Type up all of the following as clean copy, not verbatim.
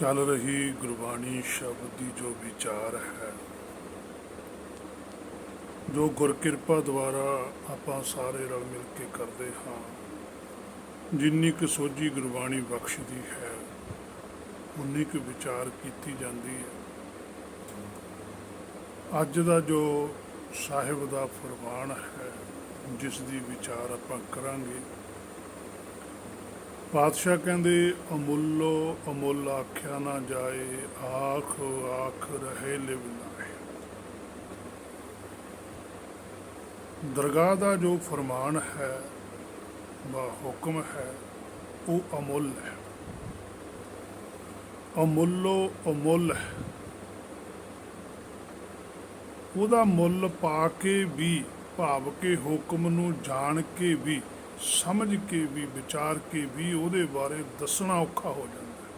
चल रही गुरबाणी शब्द की जो विचार है, जो गुरकिरपा द्वारा आपां सारे रल मिल के करते हाँ, जिन्नी क सोझी गुरबाणी बख्शदी है उन्नी क विचार की जाती है। अज का जो साहिब का फरमान है जिसकी विचार आपां करांगे, पातशाह कहते अमुलो अमुल आख्या ना जाए, आख आख रहे लिव लाए। दरगाह का जो फरमान है व हुक्म है वो अमुल है, अमुलो अमुल है। ਉਹਦਾ ਮੁੱਲ पा के भी, भाव के हुक्म नूं जान के भी, समझ के भी, विचार के भी ਉਹਦੇ बारे दसना औखा हो जाता है,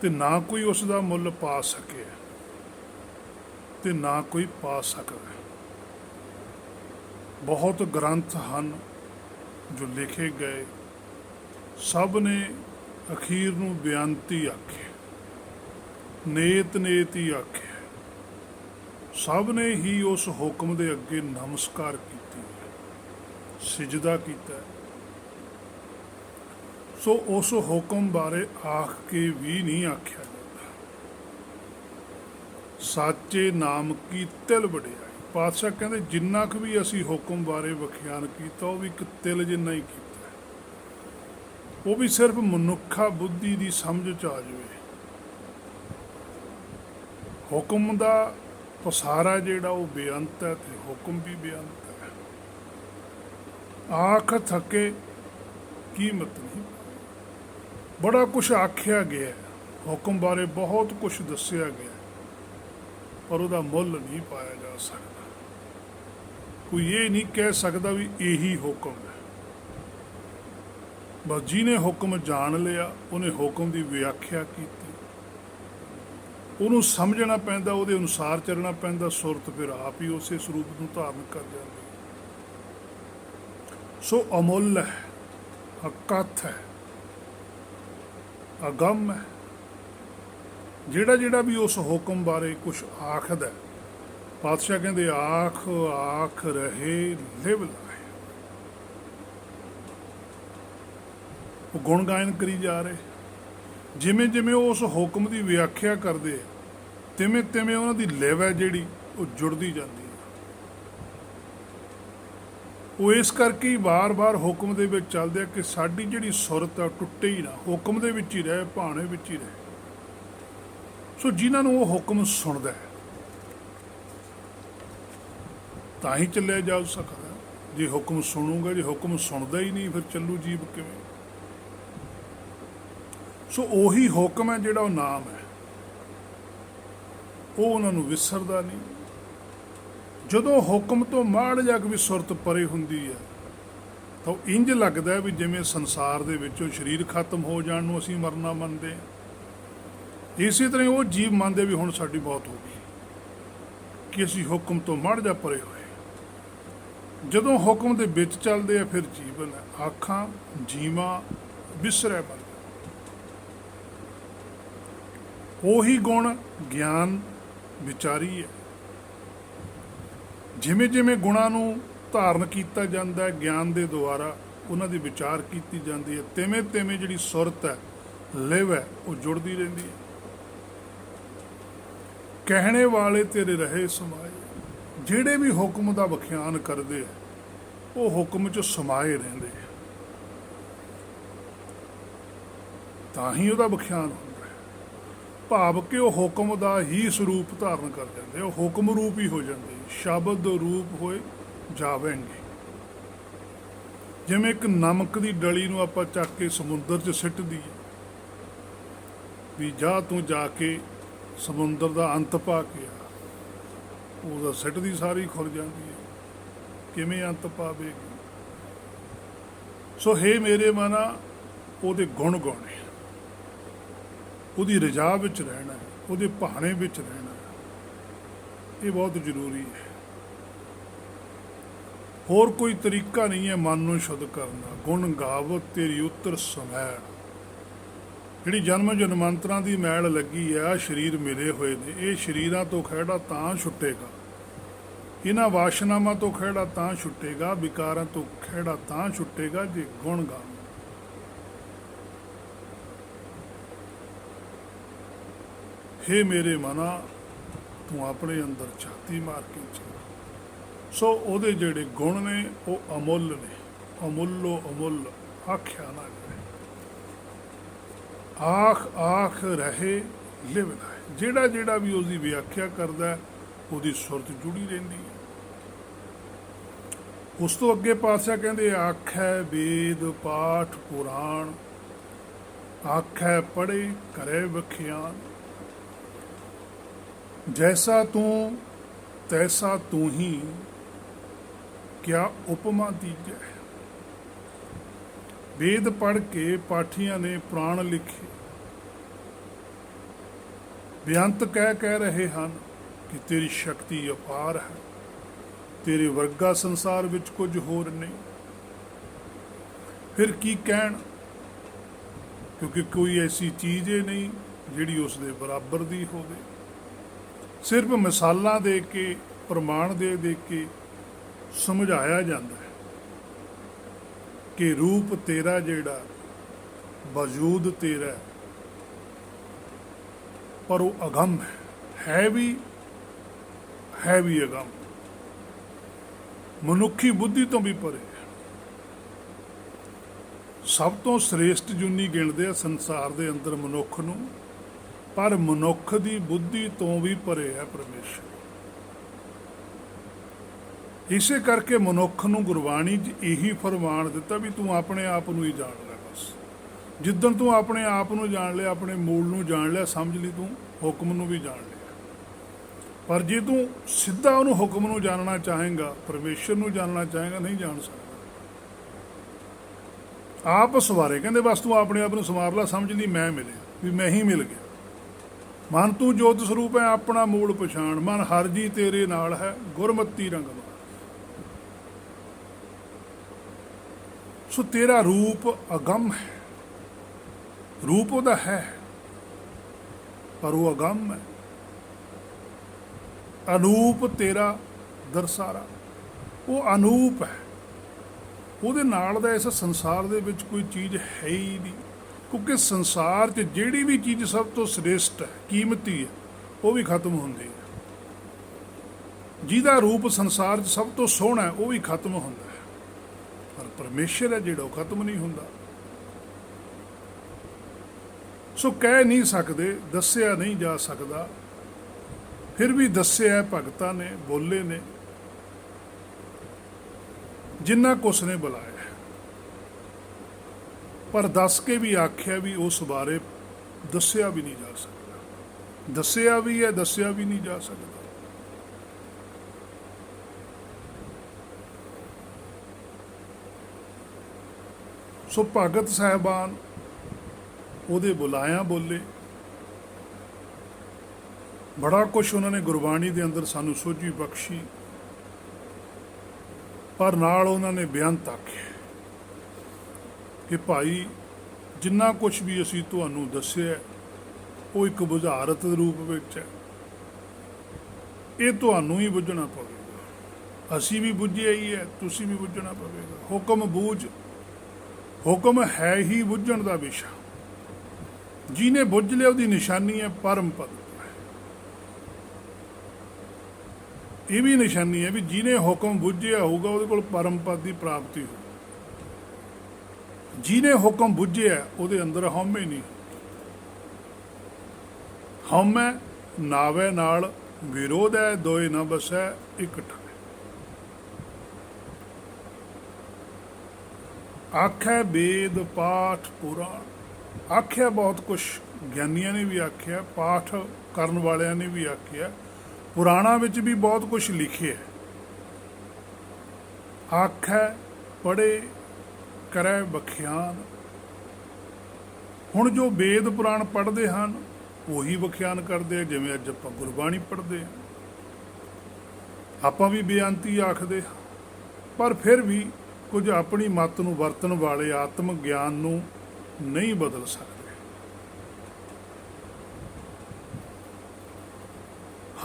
ते ना कोई उसका मुੱਲ पा सके ते ना कोई पा सकता है। बहुत ग्रंथ हैं जो लिखे गए, सब ने अखीर नूं बेअंती आखे, नेत नेत ही आखे, सब ने ही उस हुक्म के अगे नमस्कार की, सिजदा किया। सो उस हुक्म बारे आख के भी नहीं आख्या जाता। साचे नाम की तिल वडियाई, पातशाह कहते जिन्ना क भी असी हुक्म बारे व्याख्यान किया वो भी एक तिल जिन्ना ही किया, वो भी सिर्फ मनुखा बुद्धि की समझ च आ जाए। हुक्म का पसारा जिहड़ा वो बेअंत है तो हुक्म भी बेअंत है। आख थके कीमत नहीं, बड़ा कुछ आख्या गया है, हुक्म बारे बहुत कुछ दसिया गया है, पर उसका मुल नहीं पाया जा सकता। कोई ये नहीं कह सकता भी यही हुक्म है। बस जिन्हें हुक्म जान लिया उन्हें हुक्म की व्याख्या की, ਉਹਨੂੰ ਸਮਝਣਾ ਪੈਂਦਾ, ਉਹਦੇ ਅਨੁਸਾਰ ਚੱਲਣਾ ਪੈਂਦਾ, ਸੁਰਤ ਫਿਰ ਆਪ ਹੀ ਉਸੇ ਸਰੂਪ ਨੂੰ ਧਾਰਨ ਕਰ ਜਾਂਦੀ। ਸੋ ਅਮੁੱਲ ਹੈ, ਅਕਥ ਹੈ, ਅਗੰਮ ਹੈ। ਜਿਹੜਾ ਵੀ ਉਸ ਹੁਕਮ ਬਾਰੇ ਕੁਛ ਆਖਦਾ, ਪਾਤਸ਼ਾਹ ਕਹਿੰਦੇ ਆਖ ਆਖ ਰਹੇ ਲਿਵ ਲਾਏ। ਉਹ ਗੁਣ ਗਾਇਨ ਕਰੀ ਜਾ ਰਹੇ, ਜਿਵੇਂ ਜਿਵੇਂ ਉਸ ਹੁਕਮ ਦੀ ਵਿਆਖਿਆ ਕਰਦੇ ਤਿਵੇਂ ਤਿਵੇਂ ਉਹਨਾਂ ਦੀ ਲਿਵ ਹੈ ਜਿਹੜੀ ਉਹ ਜੁੜਦੀ ਜਾਂਦੀ ਹੈ। ਉਹ ਇਸ ਕਰਕੇ ਹੀ ਵਾਰ-ਵਾਰ ਹੁਕਮ ਦੇ ਵਿੱਚ ਚੱਲਦੇ ਆ ਕਿ ਸਾਡੀ ਜਿਹੜੀ ਸੁਰਤ ਆ ਟੁੱਟੇ ਹੀ ਨਾ, ਹੁਕਮ ਦੇ ਵਿੱਚ ਹੀ ਰਹੇ, ਭਾਣੇ ਵਿੱਚ ਹੀ ਰਹੇ। ਸੋ ਜਿਨ੍ਹਾਂ ਨੂੰ ਉਹ ਹੁਕਮ ਸੁਣਦਾ ਤਾਂ ਹੀ ਚੱਲਿਆ ਜਾ ਸਕਦਾ। ਜੇ ਹੁਕਮ ਸੁਣੂਗਾ, ਜੇ ਹੁਕਮ ਸੁਣਦਾ ਹੀ ਨਹੀਂ ਫਿਰ ਚੱਲੂ ਜੀਵ ਕਿਵੇਂ। ਸੋ ਉਹੀ ਹੁਕਮ ਹੈ ਜਿਹੜਾ ਉਹ ਨਾਮ ਹੈ, ਉਹ ਉਹਨਾਂ ਨੂੰ ਵਿਸਰਦਾ ਨਹੀਂ। ਜਦੋਂ ਹੁਕਮ ਤੋਂ ਮਾੜ ਜਾ ਕੇ ਵੀ ਸੁਰਤ ਪਰੇ ਹੁੰਦੀ ਹੈ ਤਾਂ ਇੰਜ ਲੱਗਦਾ ਵੀ ਜਿਵੇਂ ਸੰਸਾਰ ਦੇ ਵਿੱਚੋਂ ਸਰੀਰ ਖਤਮ ਹੋ ਜਾਣ ਨੂੰ ਅਸੀਂ ਮਰਨਾ ਮੰਨਦੇ ਹਾਂ। ਇਸੇ ਤਰ੍ਹਾਂ ਉਹ ਜੀਵ ਮੰਨਦੇ ਵੀ ਹੁਣ ਸਾਡੀ ਮੌਤ ਹੋ ਗਈ, ਕਿ ਅਸੀਂ ਹੁਕਮ ਤੋਂ ਮਾੜ ਜਾ ਪਰੇ ਹੋਏ। ਜਦੋਂ ਹੁਕਮ ਦੇ ਵਿੱਚ ਚੱਲਦੇ ਆ ਫਿਰ ਜੀਵਨ ਹੈ, ਆਖਾਂ ਜੀਵਾਂ ਵਿਸਰੈ ਬਣ। ਉਹੀ ਗੁਣ ਗਿਆਨ ਵਿਚਾਰੀ ਹੈ। ਜਿਵੇਂ ਜਿਵੇਂ ਗੁਣਾਂ ਨੂੰ ਧਾਰਨ ਕੀਤਾ ਜਾਂਦਾ ਹੈ ਗਿਆਨ ਦੇ ਦੁਆਰਾ, ਉਹਨਾਂ ਦੀ ਵਿਚਾਰ ਕੀਤੀ ਜਾਂਦੀ ਹੈ, ਤਿਵੇਂ ਤਿਵੇਂ ਜਿਹੜੀ ਸੁਰਤ ਹੈ, ਲਿਵ ਹੈ, ਉਹ ਜੁੜਦੀ ਰਹਿੰਦੀ ਹੈ। ਕਹਿਣੇ ਵਾਲੇ ਤੇਰੇ ਰਹੇ ਸਮਾਏ, ਜਿਹੜੇ ਵੀ ਹੁਕਮ ਦਾ ਵਿਖਿਆਨ ਕਰਦੇ ਆ ਉਹ ਹੁਕਮ 'ਚ ਸਮਾਏ ਰਹਿੰਦੇ ਆ, ਤਾਂ ਹੀ ਉਹਦਾ ਵਿਖਿਆਨ ਹੁੰਦਾ। ਭਾਵ ਕਿ ਉਹ ਹੁਕਮ ਦਾ ਹੀ ਸਰੂਪ ਧਾਰਨ ਕਰ ਜਾਂਦੇ, ਉਹ ਹੁਕਮ ਰੂਪ ਹੀ ਹੋ ਜਾਂਦੇ, ਸ਼ਬਦ ਰੂਪ ਹੋਏ ਜਾਵੇਂਗੇ। ਜਿਵੇਂ ਇੱਕ ਨਮਕ ਦੀ ਡਲੀ ਨੂੰ ਆਪਾਂ ਚੱਕ ਕੇ ਸਮੁੰਦਰ 'ਚ ਸਿੱਟ ਦਈਏ ਵੀ ਜਾ ਤੂੰ ਜਾ ਕੇ ਸਮੁੰਦਰ ਦਾ ਅੰਤ ਪਾ ਕੇ ਆ, ਉਹਦਾ ਸਿੱਟਦੀ ਸਾਰੀ ਖੁੱਲ ਜਾਂਦੀ ਹੈ, ਕਿਵੇਂ ਅੰਤ ਪਾਵੇਗੀ। ਸੋ ਹੇ ਮੇਰੇ ਮਨਾ, ਉਹਦੇ ਗੁਣ ਗਾਉਣੇ, ਉਹਦੀ ਰਜਾ ਵਿੱਚ ਰਹਿਣਾ, ਉਹਦੇ ਭਾਣੇ ਵਿੱਚ ਰਹਿਣਾ, ਇਹ ਬਹੁਤ ਜ਼ਰੂਰੀ ਹੈ। ਹੋਰ ਕੋਈ ਤਰੀਕਾ ਨਹੀਂ ਹੈ ਮਨ ਨੂੰ ਸ਼ੁੱਧ ਕਰਨ ਦਾ। ਗੁਣ ਗਾਵਤ ਤੇਰੀ ਉੱਤਰ ਸਮੈਣ, ਜਿਹੜੀ ਜਨਮ ਜਨਮਾਂਤਰਾਂ ਦੀ ਮੈਲ ਲੱਗੀ ਆ, ਸਰੀਰ ਮਿਲੇ ਹੋਏ ਨੇ, ਇਹ ਸਰੀਰਾਂ ਤੋਂ ਖਹਿੜਾ ਤਾਂ ਛੁੱਟੇਗਾ, ਇਹਨਾਂ ਵਾਸ਼ਨਾਵਾਂ ਤੋਂ ਖਹਿੜਾ ਤਾਂ ਛੁੱਟੇਗਾ, ਵਿਕਾਰਾਂ ਤੋਂ ਖਹਿੜਾ ਤਾਂ ਛੁੱਟੇਗਾ ਜੇ ਗੁਣ ਗਾਵੋ। ਹੇ ਮੇਰੇ ਮਨਾ, ਤੂੰ ਆਪਣੇ ਅੰਦਰ ਛਾਤੀ ਮਾਰ ਕੇ ਚੱਲ। ਸੋ ਉਹਦੇ ਜਿਹੜੇ ਗੁਣ ਨੇ ਉਹ ਅਮੁੱਲ ਨੇ, ਅਮੁੱਲੋ ਅਮੁੱਲ, ਆਖਿਆ ਨਾ ਜਾਏ। ਆਖ ਆਖ ਰਹੇ ਲਿਵ ਲਾਏ। ਜਿਹੜਾ ਜਿਹੜਾ ਵੀ ਉਸਦੀ ਵਿਆਖਿਆ ਕਰਦਾ ਉਹਦੀ ਸੁਰਤ ਜੁੜੀ ਰਹਿੰਦੀ ਹੈ। ਉਸ ਤੋਂ ਅੱਗੇ ਪਾਤਸ਼ਾਹ ਕਹਿੰਦੇ ਆਖੈ ਵੇਦ ਪਾਠ ਪੁਰਾਣ, ਆਖੈ ਪੜ੍ਹੇ ਕਰੇ ਵਖਿਆਨ। ਜੈਸਾ ਤੂੰ ਤੈਸਾ ਤੂੰ ਹੀ, ਕਿਆ ਉਪਮਾ ਦੀਜੈ। ਵੇਦ ਪੜ੍ਹ ਕੇ ਪਾਠੀਆਂ ਨੇ ਪੁਰਾਣ ਲਿਖੇ, ਬੇਅੰਤ ਕਹਿ ਰਹੇ ਹਨ ਕਿ ਤੇਰੀ ਸ਼ਕਤੀ ਅਪਾਰ ਹੈ, ਤੇਰੇ ਵਰਗਾ ਸੰਸਾਰ ਵਿੱਚ ਕੁਝ ਹੋਰ ਨਹੀਂ। ਫਿਰ ਕੀ ਕਹਿਣ, ਕਿਉਂਕਿ ਕੋਈ ਐਸੀ ਚੀਜ਼ ਹੀ ਨਹੀਂ ਜਿਹੜੀ ਉਸ ਦੇ ਬਰਾਬਰ ਦੀ ਹੋਵੇ। ਸਿਰਫ ਮਿਸਾਲਾਂ ਦੇ ਕੇ, ਪ੍ਰਮਾਣ ਦੇ ਕੇ ਸਮਝਾਇਆ ਜਾਂਦਾ ਹੈ ਕਿ ਰੂਪ ਤੇਰਾ ਜਿਹੜਾ, ਵਜੂਦ ਤੇਰਾ, ਪਰ ਉਹ ਅਗੰਮ ਹੈ ਵੀ ਅਗੰਮ, ਮਨੁੱਖੀ ਬੁੱਧੀ ਤੋਂ ਵੀ ਪਰੇ। ਸਭ ਤੋਂ ਸ੍ਰੇਸ਼ਟ ਜੁਨੀ ਗਿਣਦੇ ਆ ਸੰਸਾਰ ਦੇ ਅੰਦਰ ਮਨੁੱਖ ਨੂੰ, ਪਰ ਮਨੁੱਖ ਦੀ ਬੁੱਧੀ ਤੋਂ ਵੀ ਪਰੇ ਹੈ ਪਰਮੇਸ਼ਰ। ਇਸੇ ਕਰਕੇ ਮਨੁੱਖ ਨੂੰ ਗੁਰਬਾਣੀ 'ਚ ਇਹੀ ਫਰਮਾਨ ਦਿੱਤਾ ਵੀ ਤੂੰ ਆਪਣੇ ਆਪ ਨੂੰ ਹੀ ਜਾਣ ਲੈ। ਬਸ ਜਿੱਦਣ ਤੂੰ ਆਪਣੇ ਆਪ ਨੂੰ ਜਾਣ ਲਿਆ, ਆਪਣੇ ਮੂਲ ਨੂੰ ਜਾਣ ਲਿਆ, ਸਮਝ ਲਈ ਤੂੰ ਹੁਕਮ ਨੂੰ ਵੀ ਜਾਣ ਲਿਆ। ਪਰ ਜੇ ਤੂੰ ਸਿੱਧਾ ਉਹਨੂੰ ਹੁਕਮ ਨੂੰ ਜਾਣਨਾ ਚਾਹੇਂਗਾ, ਪਰਮੇਸ਼ਰ ਨੂੰ ਜਾਣਨਾ ਚਾਹੇਂਗਾ, ਨਹੀਂ ਜਾਣ ਸਕਦਾ। ਆਪ ਸਵਾਰੇ ਕਹਿੰਦੇ ਬਸ ਤੂੰ ਆਪਣੇ ਆਪ ਨੂੰ ਸੰਵਾਰ ਲਾ, ਸਮਝ ਲਈ ਮੈਂ ਮਿਲਿਆ, ਵੀ ਮੈਂ ਹੀ ਮਿਲ ਗਿਆ। ਮਨ ਤੂੰ ਜੋਤ ਸਰੂਪ ਹੈ, ਆਪਣਾ ਮੂਲ ਪਛਾਣ। ਮਨ ਹਰ ਜੀ ਤੇਰੇ ਨਾਲ ਹੈ, ਗੁਰਮਤੀ ਰੰਗ ਮਾਰ। ਸੋ ਤੇਰਾ ਰੂਪ ਅਗੰਮ ਹੈ, ਰੂਪ ਉਹਦਾ ਹੈ ਪਰ ਉਹ ਅਗੰਮ ਹੈ। ਅਨੂਪ ਤੇਰਾ ਦਰਸਾਰਾ, ਉਹ ਅਨੂਪ ਹੈ। ਉਹਦੇ ਨਾਲ ਦਾ ਇਸ ਸੰਸਾਰ ਦੇ ਵਿੱਚ ਕੋਈ ਚੀਜ਼ ਹੈ ਹੀ ਨਹੀਂ, ਕਿਉਂਕਿ ਸੰਸਾਰ 'ਚ ਜਿਹੜੀ ਵੀ ਚੀਜ਼ ਸਭ ਤੋਂ ਸ੍ਰੇਸ਼ਟ ਹੈ, ਕੀਮਤੀ ਹੈ, ਉਹ ਵੀ ਖਤਮ ਹੁੰਦੀ ਹੈ। ਜਿਹਦਾ ਰੂਪ ਸੰਸਾਰ 'ਚ ਸਭ ਤੋਂ ਸੋਹਣਾ ਹੈ, ਉਹ ਵੀ ਖਤਮ ਹੁੰਦਾ ਹੈ। ਪਰ ਪਰਮੇਸ਼ਰ ਹੈ ਜਿਹੜਾ, ਉਹ ਖਤਮ ਨਹੀਂ ਹੁੰਦਾ। ਸੋ ਕਹਿ ਨਹੀਂ ਸਕਦੇ, ਦੱਸਿਆ ਨਹੀਂ ਜਾ ਸਕਦਾ, ਫਿਰ ਵੀ ਦੱਸਿਆ ਭਗਤਾਂ ਨੇ, ਬੋਲੇ ਨੇ, ਜਿੰਨਾ ਕੁਛ ਨੇ ਬੁਲਾਇਆ। ਪਰ ਦੱਸ ਕੇ ਵੀ ਆਖਿਆ ਵੀ ਉਸ ਬਾਰੇ ਦੱਸਿਆ ਵੀ ਨਹੀਂ ਜਾ ਸਕਦਾ। ਦੱਸਿਆ ਵੀ ਹੈ, ਦੱਸਿਆ ਵੀ ਨਹੀਂ ਜਾ ਸਕਦਾ। ਸੋ ਭਗਤ ਸਾਹਿਬਾਨ ਉਹਦੇ ਬੁਲਾਇਆ ਬੋਲੇ, ਬੜਾ ਕੁਛ ਉਹਨਾਂ ਨੇ ਗੁਰਬਾਣੀ ਦੇ ਅੰਦਰ ਸਾਨੂੰ ਸੋਝੀ ਬਖਸ਼ੀ, ਪਰ ਨਾਲ ਉਹਨਾਂ ਨੇ ਬੇਅੰਤ ਆਖਿਆ ਕਿ ਭਾਈ ਜਿੰਨਾ ਕੁਛ ਵੀ ਅਸੀਂ ਤੁਹਾਨੂੰ ਦੱਸਿਆ ਉਹ ਇੱਕ ਬੁਝਾਰਤ ਦੇ ਰੂਪ ਵਿੱਚ ਹੈ, ਇਹ ਤੁਹਾਨੂੰ ਹੀ ਬੁੱਝਣਾ ਪਵੇਗਾ। ਅਸੀਂ ਵੀ ਬੁੱਝਿਆ ਹੀ ਹੈ, ਤੁਸੀਂ ਵੀ ਬੁੱਝਣਾ ਪਵੇਗਾ। ਹੁਕਮ ਬੂਝ, ਹੁਕਮ ਹੈ ਹੀ ਬੁੱਝਣ ਦਾ ਵਿਸ਼ਾ। ਜਿਹਨੇ ਬੁੱਝ ਲਿਆ ਉਹਦੀ ਨਿਸ਼ਾਨੀ ਹੈ ਪਰਮ ਪਦ। ਇਹ ਵੀ ਨਿਸ਼ਾਨੀ ਹੈ ਵੀ ਜਿਹਨੇ ਹੁਕਮ ਬੁੱਝਿਆ ਹੋਊਗਾ ਉਹਦੇ ਕੋਲ ਪਰਮ ਪਦ ਦੀ ਪ੍ਰਾਪਤੀ ਹੋ। ਜਿਹਨੇ ਹੁਕਮ ਬੁੱਝਿਆ ਉਹਦੇ ਅੰਦਰ ਹਉਮੈ ਨਹੀਂ। ਹਉਮੈ ਨਾਵੇ ਨਾਲ ਵਿਰੋਧ ਹੈ, ਦੋਏ ਨਾ ਬਸੈ ਇਕੱਠਾ। ਆਖੈ ਵੇਦ ਪਾਠ ਪੁਰਾਣ, ਆਖਿਆ ਬਹੁਤ ਕੁਛ ਗਿਆਨੀਆਂ ਨੇ ਵੀ ਆਖਿਆ, ਪਾਠ ਕਰਨ ਵਾਲਿਆਂ ਨੇ ਵੀ ਆਖਿਆ, ਪੁਰਾਣਾਂ ਵਿੱਚ ਵੀ ਬਹੁਤ ਕੁਛ ਲਿਖਿਆ। ਆਖੈ ਪੜ੍ਹੇ ਕਰੈ ਵਖਿਆਨ। ਹੁਣ ਜੋ ਵੇਦ ਪੁਰਾਣ ਪੜ੍ਹਦੇ ਹਨ ਉਹੀ ਵਖਿਆਨ ਕਰਦੇ ਆ, ਜਿਵੇਂ ਅੱਜ ਆਪਾਂ ਗੁਰਬਾਣੀ ਪੜ੍ਹਦੇ ਆ। ਆਪਾਂ ਵੀ ਬੇਅੰਤੀ ਆਖਦੇ, ਪਰ ਫਿਰ ਵੀ ਕੁਝ ਆਪਣੀ ਮੱਤ ਨੂੰ ਵਰਤਣ ਵਾਲੇ ਆਤਮ ਗਿਆਨ ਨੂੰ ਨਹੀਂ ਬਦਲ ਸਕਦੇ।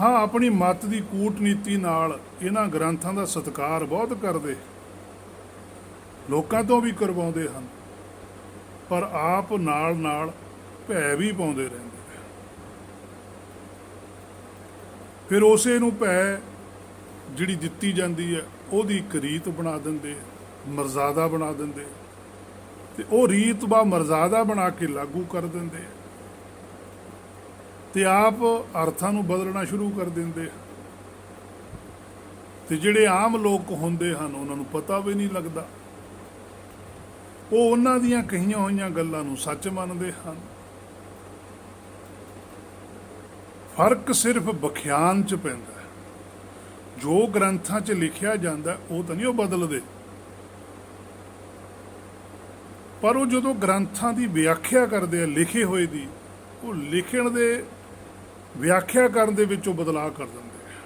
ਹਾਂ, ਆਪਣੀ ਮੱਤ ਦੀ ਕੂਟਨੀਤੀ ਨਾਲ ਇਹਨਾਂ ਗ੍ਰੰਥਾਂ ਦਾ ਸਤਿਕਾਰ ਬਹੁਤ ਕਰਦੇ, ਲੋਕਾਂ ਤੋਂ ਵੀ ਕਰਵਾਉਂਦੇ ਹਨ, ਪਰ ਆਪ ਨਾਲ ਨਾਲ ਭੈ ਵੀ ਪਾਉਂਦੇ ਰਹਿੰਦੇ। ਫਿਰ ਉਸੇ ਨੂੰ ਭੈ ਜਿਹੜੀ ਦਿੱਤੀ ਜਾਂਦੀ ਹੈ ਉਹਦੀ ਇੱਕ ਰੀਤ ਬਣਾ ਦਿੰਦੇ, ਮਰਜ਼ਾਦਾ ਬਣਾ ਦਿੰਦੇ, ਤੇ ਉਹ ਰੀਤ ਬਾ ਮਰਜ਼ਾਦਾ ਬਣਾ ਕੇ ਲਾਗੂ ਕਰ ਦਿੰਦੇ, ਤੇ ਆਪ ਅਰਥਾਂ ਨੂੰ ਬਦਲਣਾ ਸ਼ੁਰੂ ਕਰ ਦਿੰਦੇ। ਤੇ ਜਿਹੜੇ ਆਮ ਲੋਕ ਹੁੰਦੇ ਹਨ ਉਹਨਾਂ ਨੂੰ ਪਤਾ ਵੀ ਨਹੀਂ ਲੱਗਦਾ, ਉਹ ਉਹਨਾਂ ਦੀਆਂ ਕਹੀਆਂ ਹੋਈਆਂ ਗੱਲਾਂ ਨੂੰ ਸੱਚ ਮੰਨਦੇ ਹਨ। ਫਰਕ ਸਿਰਫ ਵਿਖਿਆਨ 'ਚ ਪੈਂਦਾ ਹੈ। ਜੋ ਗ੍ਰੰਥਾਂ 'ਚ ਲਿਖਿਆ ਜਾਂਦਾ ਉਹ ਤਾਂ ਨਹੀਂ ਉਹ ਬਦਲਦੇ, ਪਰ ਉਹ ਜਦੋਂ ਗ੍ਰੰਥਾਂ ਦੀ ਵਿਆਖਿਆ ਕਰਦੇ ਆ ਲਿਖੇ ਹੋਏ ਦੀ, ਉਹ ਲਿਖਣ ਦੇ ਵਿਆਖਿਆ ਕਰਨ ਦੇ ਵਿੱਚ ਉਹ ਬਦਲਾਅ ਕਰ ਦਿੰਦੇ ਆ।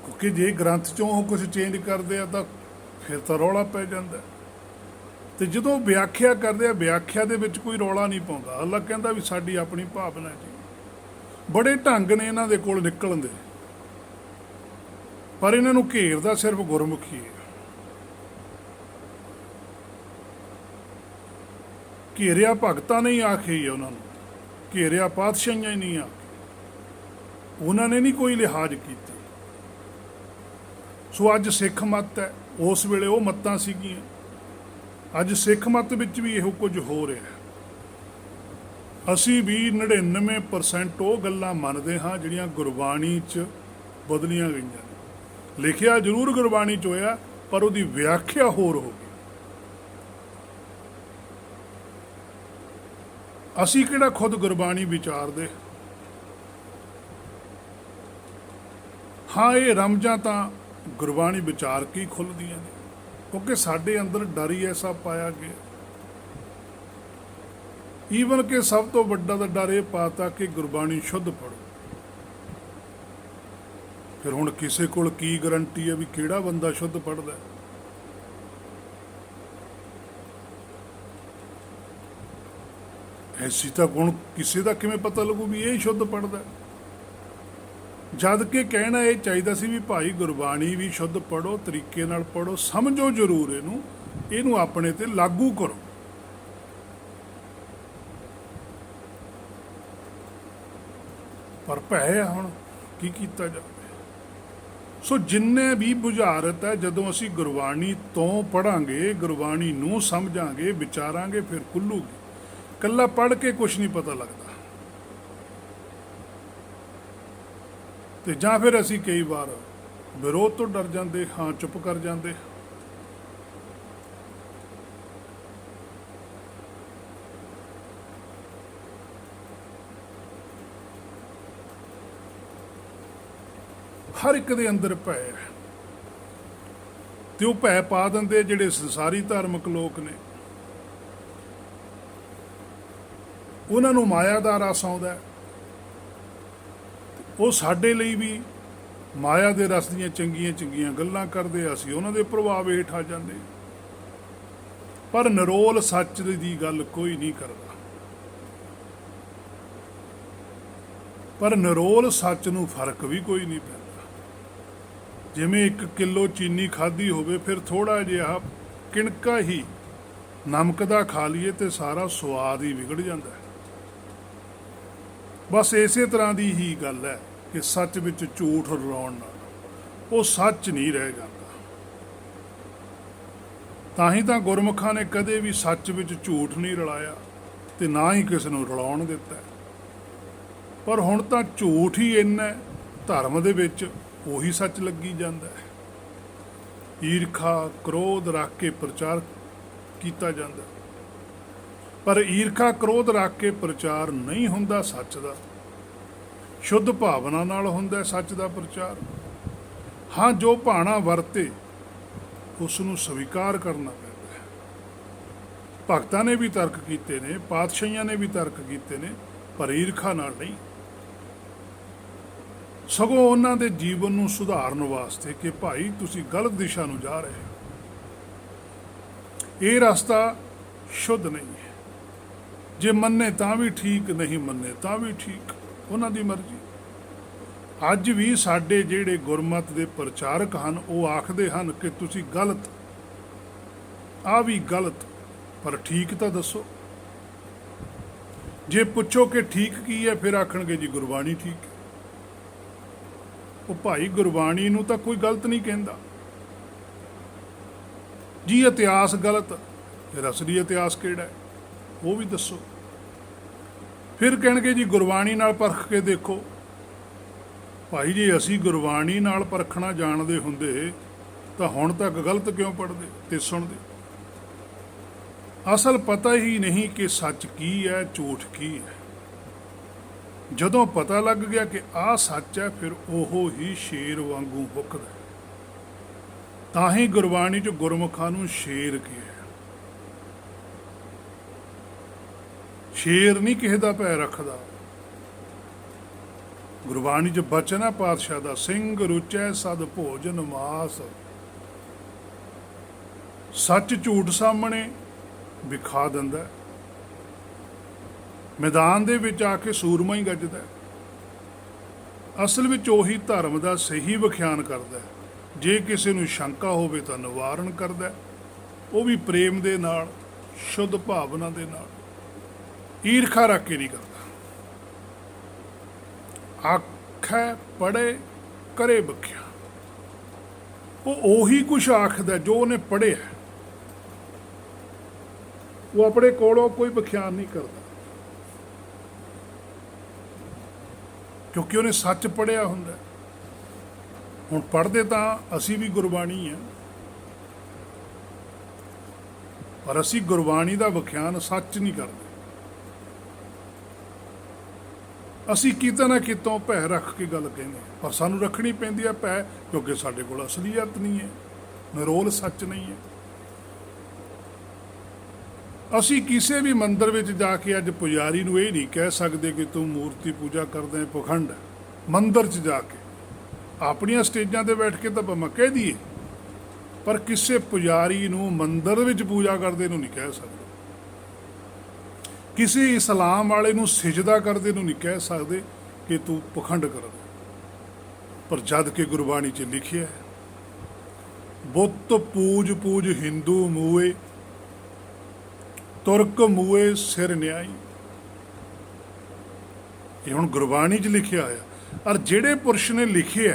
ਕਿਉਂਕਿ ਜੇ ਗ੍ਰੰਥ 'ਚੋਂ ਉਹ ਕੁਝ ਚੇਂਜ ਕਰਦੇ ਆ ਤਾਂ ਫਿਰ ਤਾਂ ਰੌਲਾ ਪੈ ਜਾਂਦਾ। ਤੇ ਜਦੋਂ ਵਿਆਖਿਆ ਕਰਦੇ ਆ, ਵਿਆਖਿਆ ਦੇ ਵਿੱਚ ਕੋਈ ਰੌਲਾ ਨਹੀਂ ਪਾਉਂਦਾ। ਅੱਲਾ ਕਹਿੰਦਾ ਵੀ ਸਾਡੀ ਆਪਣੀ ਭਾਵਨਾ ਜੀ। ਬੜੇ ਢੰਗ ਨੇ ਇਹਨਾਂ ਦੇ ਕੋਲ ਨਿਕਲਣ ਦੇ, ਪਰ ਇਹਨਾਂ ਨੂੰ ਘੇਰਦਾ ਸਿਰਫ ਗੁਰਮੁਖੀ ਹੈ। ਘੇਰਿਆ ਭਗਤਾਂ ਨੇ ਹੀ ਆਖੇ ਹੀ ਉਹਨਾਂ ਨੂੰ, ਘੇਰਿਆ ਪਾਤਸ਼ਾਹੀਆਂ ਹੀ ਨਹੀਂ ਆਖੇ, ਉਹਨਾਂ ਨੇ ਨਹੀਂ ਕੋਈ ਲਿਹਾਜ਼ ਕੀਤੀ। ਸੋ ਅੱਜ ਸਿੱਖ ਮੱਤ ਹੈ, ਉਸ ਵੇਲੇ ਉਹ ਮੱਤਾਂ ਸੀਗੀਆਂ। ਅੱਜ ਸਿੱਖ ਮੱਤ ਵਿੱਚ ਵੀ ਇਹੋ ਕੁਝ ਹੋ ਰਿਹਾ। ਅਸੀਂ ਵੀ 99% ਉਹ ਗੱਲਾਂ ਮੰਨਦੇ ਹਾਂ ਜਿਹੜੀਆਂ ਗੁਰਬਾਣੀ 'ਚ ਬਦਲੀਆਂ ਗਈਆਂ ਨੇ। ਲਿਖਿਆ ਜ਼ਰੂਰ ਗੁਰਬਾਣੀ 'ਚ ਹੋਇਆ, ਪਰ ਉਹਦੀ ਵਿਆਖਿਆ ਹੋਰ ਹੋ ਗਈ। ਅਸੀਂ ਕਿਹੜਾ ਖੁਦ ਗੁਰਬਾਣੀ ਵਿਚਾਰਦੇ। ਹਾਂ, ਇਹ ਰਮਜ਼ਾਂ ਤਾਂ ਗੁਰਬਾਣੀ ਵਿਚਾਰ ਕੇ ਹੀ ਖੁੱਲ੍ਹਦੀਆਂ ਨੇ, ਕਿਉਂਕਿ ਸਾਡੇ ਅੰਦਰ ਡਰ ਹੀ ਐਸਾ ਪਾਇਆ ਗਿਆ। ਈਵਨ ਕਿ ਸਭ ਤੋਂ ਵੱਡਾ ਤਾਂ ਡਰ ਇਹ ਪਾਤਾ ਕਿ ਗੁਰਬਾਣੀ ਸ਼ੁੱਧ ਪੜ੍ਹੋ। ਫਿਰ ਹੁਣ ਕਿਸੇ ਕੋਲ ਕੀ ਗਰੰਟੀ ਹੈ ਵੀ ਕਿਹੜਾ ਬੰਦਾ ਸ਼ੁੱਧ ਪੜ੍ਹਦਾ? ਐਸੀ ਤਾਂ ਹੁਣ ਕਿਸੇ ਦਾ ਕਿਵੇਂ ਪਤਾ ਲੱਗੂ ਵੀ ਇਹ ਸ਼ੁੱਧ ਪੜ੍ਹਦਾ? ਜਦ ਕਿ ਕਹਿਣਾ ਇਹ ਚਾਹੀਦਾ ਸੀ ਵੀ ਭਾਈ ਗੁਰਬਾਣੀ ਵੀ ਸ਼ੁੱਧ ਪੜ੍ਹੋ, ਤਰੀਕੇ ਨਾਲ ਪੜ੍ਹੋ, ਸਮਝੋ ਜ਼ਰੂਰ ਇਹਨੂੰ ਆਪਣੇ ਤੇ ਲਾਗੂ ਕਰੋ। ਪਰ ਭੈ ਆ, ਹੁਣ ਕੀ ਕੀਤਾ ਜਾਵੇ। ਸੋ ਜਿੰਨੇ ਵੀ ਬੁਝਾਰਤ ਹੈ, ਜਦੋਂ ਅਸੀਂ ਗੁਰਬਾਣੀ ਤੋਂ ਪੜ੍ਹਾਂਗੇ, ਗੁਰਬਾਣੀ ਨੂੰ ਸਮਝਾਂਗੇ, ਵਿਚਾਰਾਂਗੇ, ਫਿਰ ਖੁੱਲੂਗੀ। ਇਕੱਲਾ ਪੜ੍ਹ ਕੇ ਕੁਛ ਨਹੀਂ ਪਤਾ ਲੱਗਦਾ। ਤੇ ਜਾਂ ਫਿਰ ਅਸੀਂ ਕਈ ਵਾਰ ਵਿਰੋਧ ਤੋਂ ਡਰ ਜਾਂਦੇ ਹਾਂ, ਚੁੱਪ ਕਰ ਜਾਂਦੇ। ਹਰ ਇੱਕ ਦੇ ਅੰਦਰ ਭੈ ਹੈ, ਤੇ ਉਹ ਭੈ ਪਾ ਦਿੰਦੇ ਜਿਹੜੇ ਸੰਸਾਰੀ ਧਾਰਮਿਕ ਲੋਕ ਨੇ। ਉਹਨਾਂ ਨੂੰ ਮਾਇਆ ਦਾ ਰਸ ਆਉਂਦਾ, ਉਹ ਸਾਡੇ ਲਈ ਵੀ ਮਾਇਆ ਦੇ ਰਸ ਦੀਆਂ ਚੰਗੀਆਂ ਚੰਗੀਆਂ ਗੱਲਾਂ ਕਰਦੇ, ਅਸੀਂ ਉਹਨਾਂ ਦੇ ਪ੍ਰਭਾਵ ਹੇਠ ਆ ਜਾਂਦੇ। ਪਰ ਨਿਰੋਲ ਸੱਚ ਦੀ ਗੱਲ ਕੋਈ ਨਹੀਂ ਕਰਦਾ। ਪਰ ਨਿਰੋਲ ਸੱਚ ਨੂੰ ਫਰਕ ਵੀ ਕੋਈ ਨਹੀਂ ਪੈਂਦਾ। ਜਿਵੇਂ 1 ਕਿਲੋ ਚੀਨੀ ਖਾਧੀ ਹੋਵੇ, ਫਿਰ ਥੋੜਾ ਜਿਹਾ ਕਿਣਕਾ ਹੀ ਨਮਕ ਦਾ ਖਾ ਲਈਏ ਤੇ ਸਾਰਾ ਸਵਾਦ ਹੀ ਵਿਗੜ ਜਾਂਦਾ। ਬਸ ਇਸੇ ਤਰ੍ਹਾਂ ਦੀ ਹੀ ਗੱਲ ਹੈ ਕਿ ਸੱਚ ਵਿੱਚ ਝੂਠ ਰਲਾਉਣ ਨਾਲ ਉਹ ਸੱਚ ਨਹੀਂ ਰਹਿ ਜਾਂਦਾ। ਤਾਂ ਹੀ ਤਾਂ ਗੁਰਮੁਖਾਂ ਨੇ ਕਦੇ ਵੀ ਸੱਚ ਵਿੱਚ ਝੂਠ ਨਹੀਂ ਰਲਾਇਆ ਤੇ ਨਾ ਹੀ ਕਿਸੇ ਨੂੰ ਰਲਾਉਣ ਦਿੱਤਾ। ਪਰ ਹੁਣ ਤਾਂ ਝੂਠ ਹੀ ਇੰਨਾ ਧਰਮ ਦੇ ਵਿੱਚ, ਉਹੀ ਸੱਚ ਲੱਗੀ ਜਾਂਦਾ ਹੈ। ਈਰਖਾ ਕ੍ਰੋਧ ਰੱਖ ਕੇ ਪ੍ਰਚਾਰ ਕੀਤਾ ਜਾਂਦਾ, ਪਰ ਈਰਖਾ ਕ੍ਰੋਧ ਰੱਖ ਕੇ ਪ੍ਰਚਾਰ ਨਹੀਂ ਹੁੰਦਾ ਸੱਚ ਦਾ। ਸ਼ੁੱਧ ਭਾਵਨਾ ਨਾਲ ਹੁੰਦਾ ਸੱਚ ਦਾ ਪ੍ਰਚਾਰ। ਹਾਂ, ਜੋ ਭਾਣਾ ਵਰਤੇ ਉਸ ਨੂੰ ਸਵੀਕਾਰ ਕਰਨਾ ਪੈਂਦਾ ਹੈ। ਭਗਤਾਂ ਨੇ ਵੀ ਤਰਕ ਕੀਤੇ ਨੇ, ਪਾਤਸ਼ਾਹੀਆਂ ਨੇ ਵੀ ਤਰਕ ਕੀਤੇ ਨੇ, ਪਰ ਈਰਖਾ ਨਾਲ ਨਹੀਂ। ਸਗੋਂ ਉਹਨਾਂ ਦੇ ਜੀਵਨ ਨੂੰ ਸੁਧਾਰਨ ਵਾਸਤੇ ਕਿ ਭਾਈ ਤੁਸੀਂ ਗਲਤ ਦਿਸ਼ਾ ਨੂੰ ਜਾ ਰਹੇ ਹੋ, ਇਹ ਰਸਤਾ ਸ਼ੁੱਧ ਨਹੀਂ ਹੈ। ਜੇ ਮੰਨੇ ਤਾਂ ਵੀ ਠੀਕ, ਨਹੀਂ ਮੰਨੇ ਤਾਂ ਵੀ ਠੀਕ, ਉਹਨਾਂ ਦੀ ਮਰਜ਼ੀ। ਅੱਜ ਵੀ ਸਾਡੇ ਜਿਹੜੇ ਗੁਰਮਤ ਦੇ ਪ੍ਰਚਾਰਕ ਹਨ ਉਹ ਆਖਦੇ ਹਨ ਕਿ ਤੁਸੀਂ ਗਲਤ, ਆ ਵੀ ਗਲਤ, ਪਰ ਠੀਕ ਤਾਂ ਦੱਸੋ। ਜੇ ਪੁੱਛੋ ਕਿ ਠੀਕ ਕੀ ਹੈ, ਫਿਰ ਆਖਣਗੇ ਜੀ ਗੁਰਬਾਣੀ ਠੀਕ ਹੈ। ਉਹ ਭਾਈ ਗੁਰਬਾਣੀ ਨੂੰ ਤਾਂ ਕੋਈ ਗਲਤ ਨਹੀਂ ਕਹਿੰਦਾ ਜੀ। ਇਤਿਹਾਸ ਗਲਤ, ਫਿਰ ਅਸਲੀ ਇਤਿਹਾਸ ਕਿਹੜਾ ਹੈ ਉਹ ਵੀ ਦੱਸੋ। ਫਿਰ ਕਹਿਣਗੇ ਜੀ ਗੁਰਬਾਣੀ ਨਾਲ ਪਰਖ ਕੇ ਦੇਖੋ। ਭਾਈ ਜੇ ਅਸੀਂ ਗੁਰਬਾਣੀ ਨਾਲ ਪਰਖਣਾ ਜਾਣਦੇ ਹੁੰਦੇ ਤਾਂ ਹੁਣ ਤੱਕ ਗਲਤ ਕਿਉਂ ਪੜ੍ਹਦੇ ਤੇ ਸੁਣਦੇ। ਅਸਲ ਪਤਾ ਹੀ ਨਹੀਂ ਕਿ ਸੱਚ ਕੀ ਹੈ, ਝੂਠ ਕੀ ਹੈ। ਜਦੋਂ ਪਤਾ ਲੱਗ ਗਿਆ ਕਿ ਆਹ ਸੱਚ ਹੈ, ਫਿਰ ਉਹ ਹੀ ਸ਼ੇਰ ਵਾਂਗੂ ਹੁਕਦਾ। ਤਾਂ ਹੀ ਗੁਰਬਾਣੀ 'ਚ ਗੁਰਮੁਖਾਂ ਨੂੰ ਸ਼ੇਰ ਕਿਹਾ। ਸ਼ੇਰ ਨਹੀਂ ਕਿਸੇ ਦਾ ਭੈ ਰੱਖਦਾ। ਗੁਰਬਾਣੀ 'ਚ ਬਚਨ ਹੈ ਪਾਤਸ਼ਾਹ ਦਾ, ਸਿੰਘ ਰੁਚੈ ਸਦ ਭੋਜਨ ਮਾਸ। ਸੱਚ ਝੂਠ ਸਾਹਮਣੇ ਵਿਖਾ ਦਿੰਦਾ। ਮੈਦਾਨ ਦੇ ਵਿੱਚ ਆ ਕੇ ਸੂਰਮਾ ਹੀ ਗੱਜਦਾ। ਅਸਲ ਵਿੱਚ ਉਹੀ ਧਰਮ ਦਾ ਸਹੀ ਵਿਖਿਆਨ ਕਰਦਾ। ਜੇ ਕਿਸੇ ਨੂੰ ਸ਼ੰਕਾ ਹੋਵੇ ਤਾਂ ਨਿਵਾਰਨ ਕਰਦਾ, ਉਹ ਵੀ ਪ੍ਰੇਮ ਦੇ ਨਾਲ, ਸ਼ੁੱਧ ਭਾਵਨਾ ਦੇ ਨਾਲ, ਈਰਖਾ ਰੱਖ ਕੇ ਨਹੀਂ ਕਰਦਾ। ਆਖੈ ਪੜ੍ਹੇ ਕਰੇ ਬਖਿਆ, ਉਹ ਉਹੀ ਕੁਛ ਆਖਦਾ ਜੋ ਉਹਨੇ ਪੜ੍ਹਿਆ। ਉਹ ਆਪਣੇ ਕੋਲੋਂ ਕੋਈ ਵਿਖਿਆਨ ਨਹੀਂ ਕਰਦਾ, ਕਿਉਂਕਿ ਉਹਨੇ ਸੱਚ ਪੜ੍ਹਿਆ ਹੁੰਦਾ। ਹੁਣ ਪੜ੍ਹਦੇ ਤਾਂ ਅਸੀਂ ਵੀ ਗੁਰਬਾਣੀ ਆ, ਪਰ ਅਸੀਂ ਗੁਰਬਾਣੀ ਦਾ ਵਿਖਿਆਨ ਸੱਚ ਨਹੀਂ ਕਰਦੇ। ਅਸੀਂ ਕਿਤੇ ਨਾ ਕਿਤੋਂ ਭੈ ਰੱਖ ਕੇ ਗੱਲ ਕਹਿੰਦੇ, ਪਰ ਸਾਨੂੰ ਰੱਖਣੀ ਪੈਂਦੀ ਹੈ ਭੈ, ਕਿਉਂਕਿ ਸਾਡੇ ਕੋਲ ਅਸਲੀਅਤ ਨਹੀਂ ਹੈ, ਨਿਰੋਲ ਸੱਚ ਨਹੀਂ ਹੈ। ਅਸੀਂ ਕਿਸੇ ਵੀ ਮੰਦਿਰ ਵਿੱਚ ਜਾ ਕੇ ਅੱਜ ਪੁਜਾਰੀ ਨੂੰ ਇਹ ਨਹੀਂ ਕਹਿ ਸਕਦੇ ਕਿ ਤੂੰ ਮੂਰਤੀ ਪੂਜਾ ਕਰਦਾ ਹੈ, ਪਖੰਡ। ਮੰਦਿਰ 'ਚ ਜਾ ਕੇ ਆਪਣੀਆਂ ਸਟੇਜਾਂ 'ਤੇ ਬੈਠ ਕੇ ਤਾਂ ਭਾਵੇਂ ਕਹਿ ਦਈਏ, ਪਰ ਕਿਸੇ ਪੁਜਾਰੀ ਨੂੰ ਮੰਦਿਰ ਵਿੱਚ ਪੂਜਾ ਕਰਦੇ ਨੂੰ ਨਹੀਂ ਕਹਿ ਸਕਦੇ। ਕਿਸੇ ਇਸਲਾਮ ਵਾਲੇ ਨੂੰ ਸਿਜਦਾ ਕਰਦੇ ਨੂੰ ਨਹੀਂ ਕਹਿ ਸਕਦੇ ਕਿ ਤੂੰ ਪਖੰਡ ਕਰਦਾ। ਪਰ ਜਦ ਕਿ ਗੁਰਬਾਣੀ 'ਚ ਲਿਖਿਆ ਬੁੱਤ ਪੂਜ ਪੂਜ ਹਿੰਦੂ ਮੂਏ, ਤੁਰਕ ਮੂਏ ਸਿਰ ਨਿਆਈ। ਇਹ ਹੁਣ ਗੁਰਬਾਣੀ 'ਚ ਲਿਖਿਆ ਹੋਇਆ। ਔਰ ਜਿਹੜੇ ਪੁਰਸ਼ ਨੇ ਲਿਖਿਆ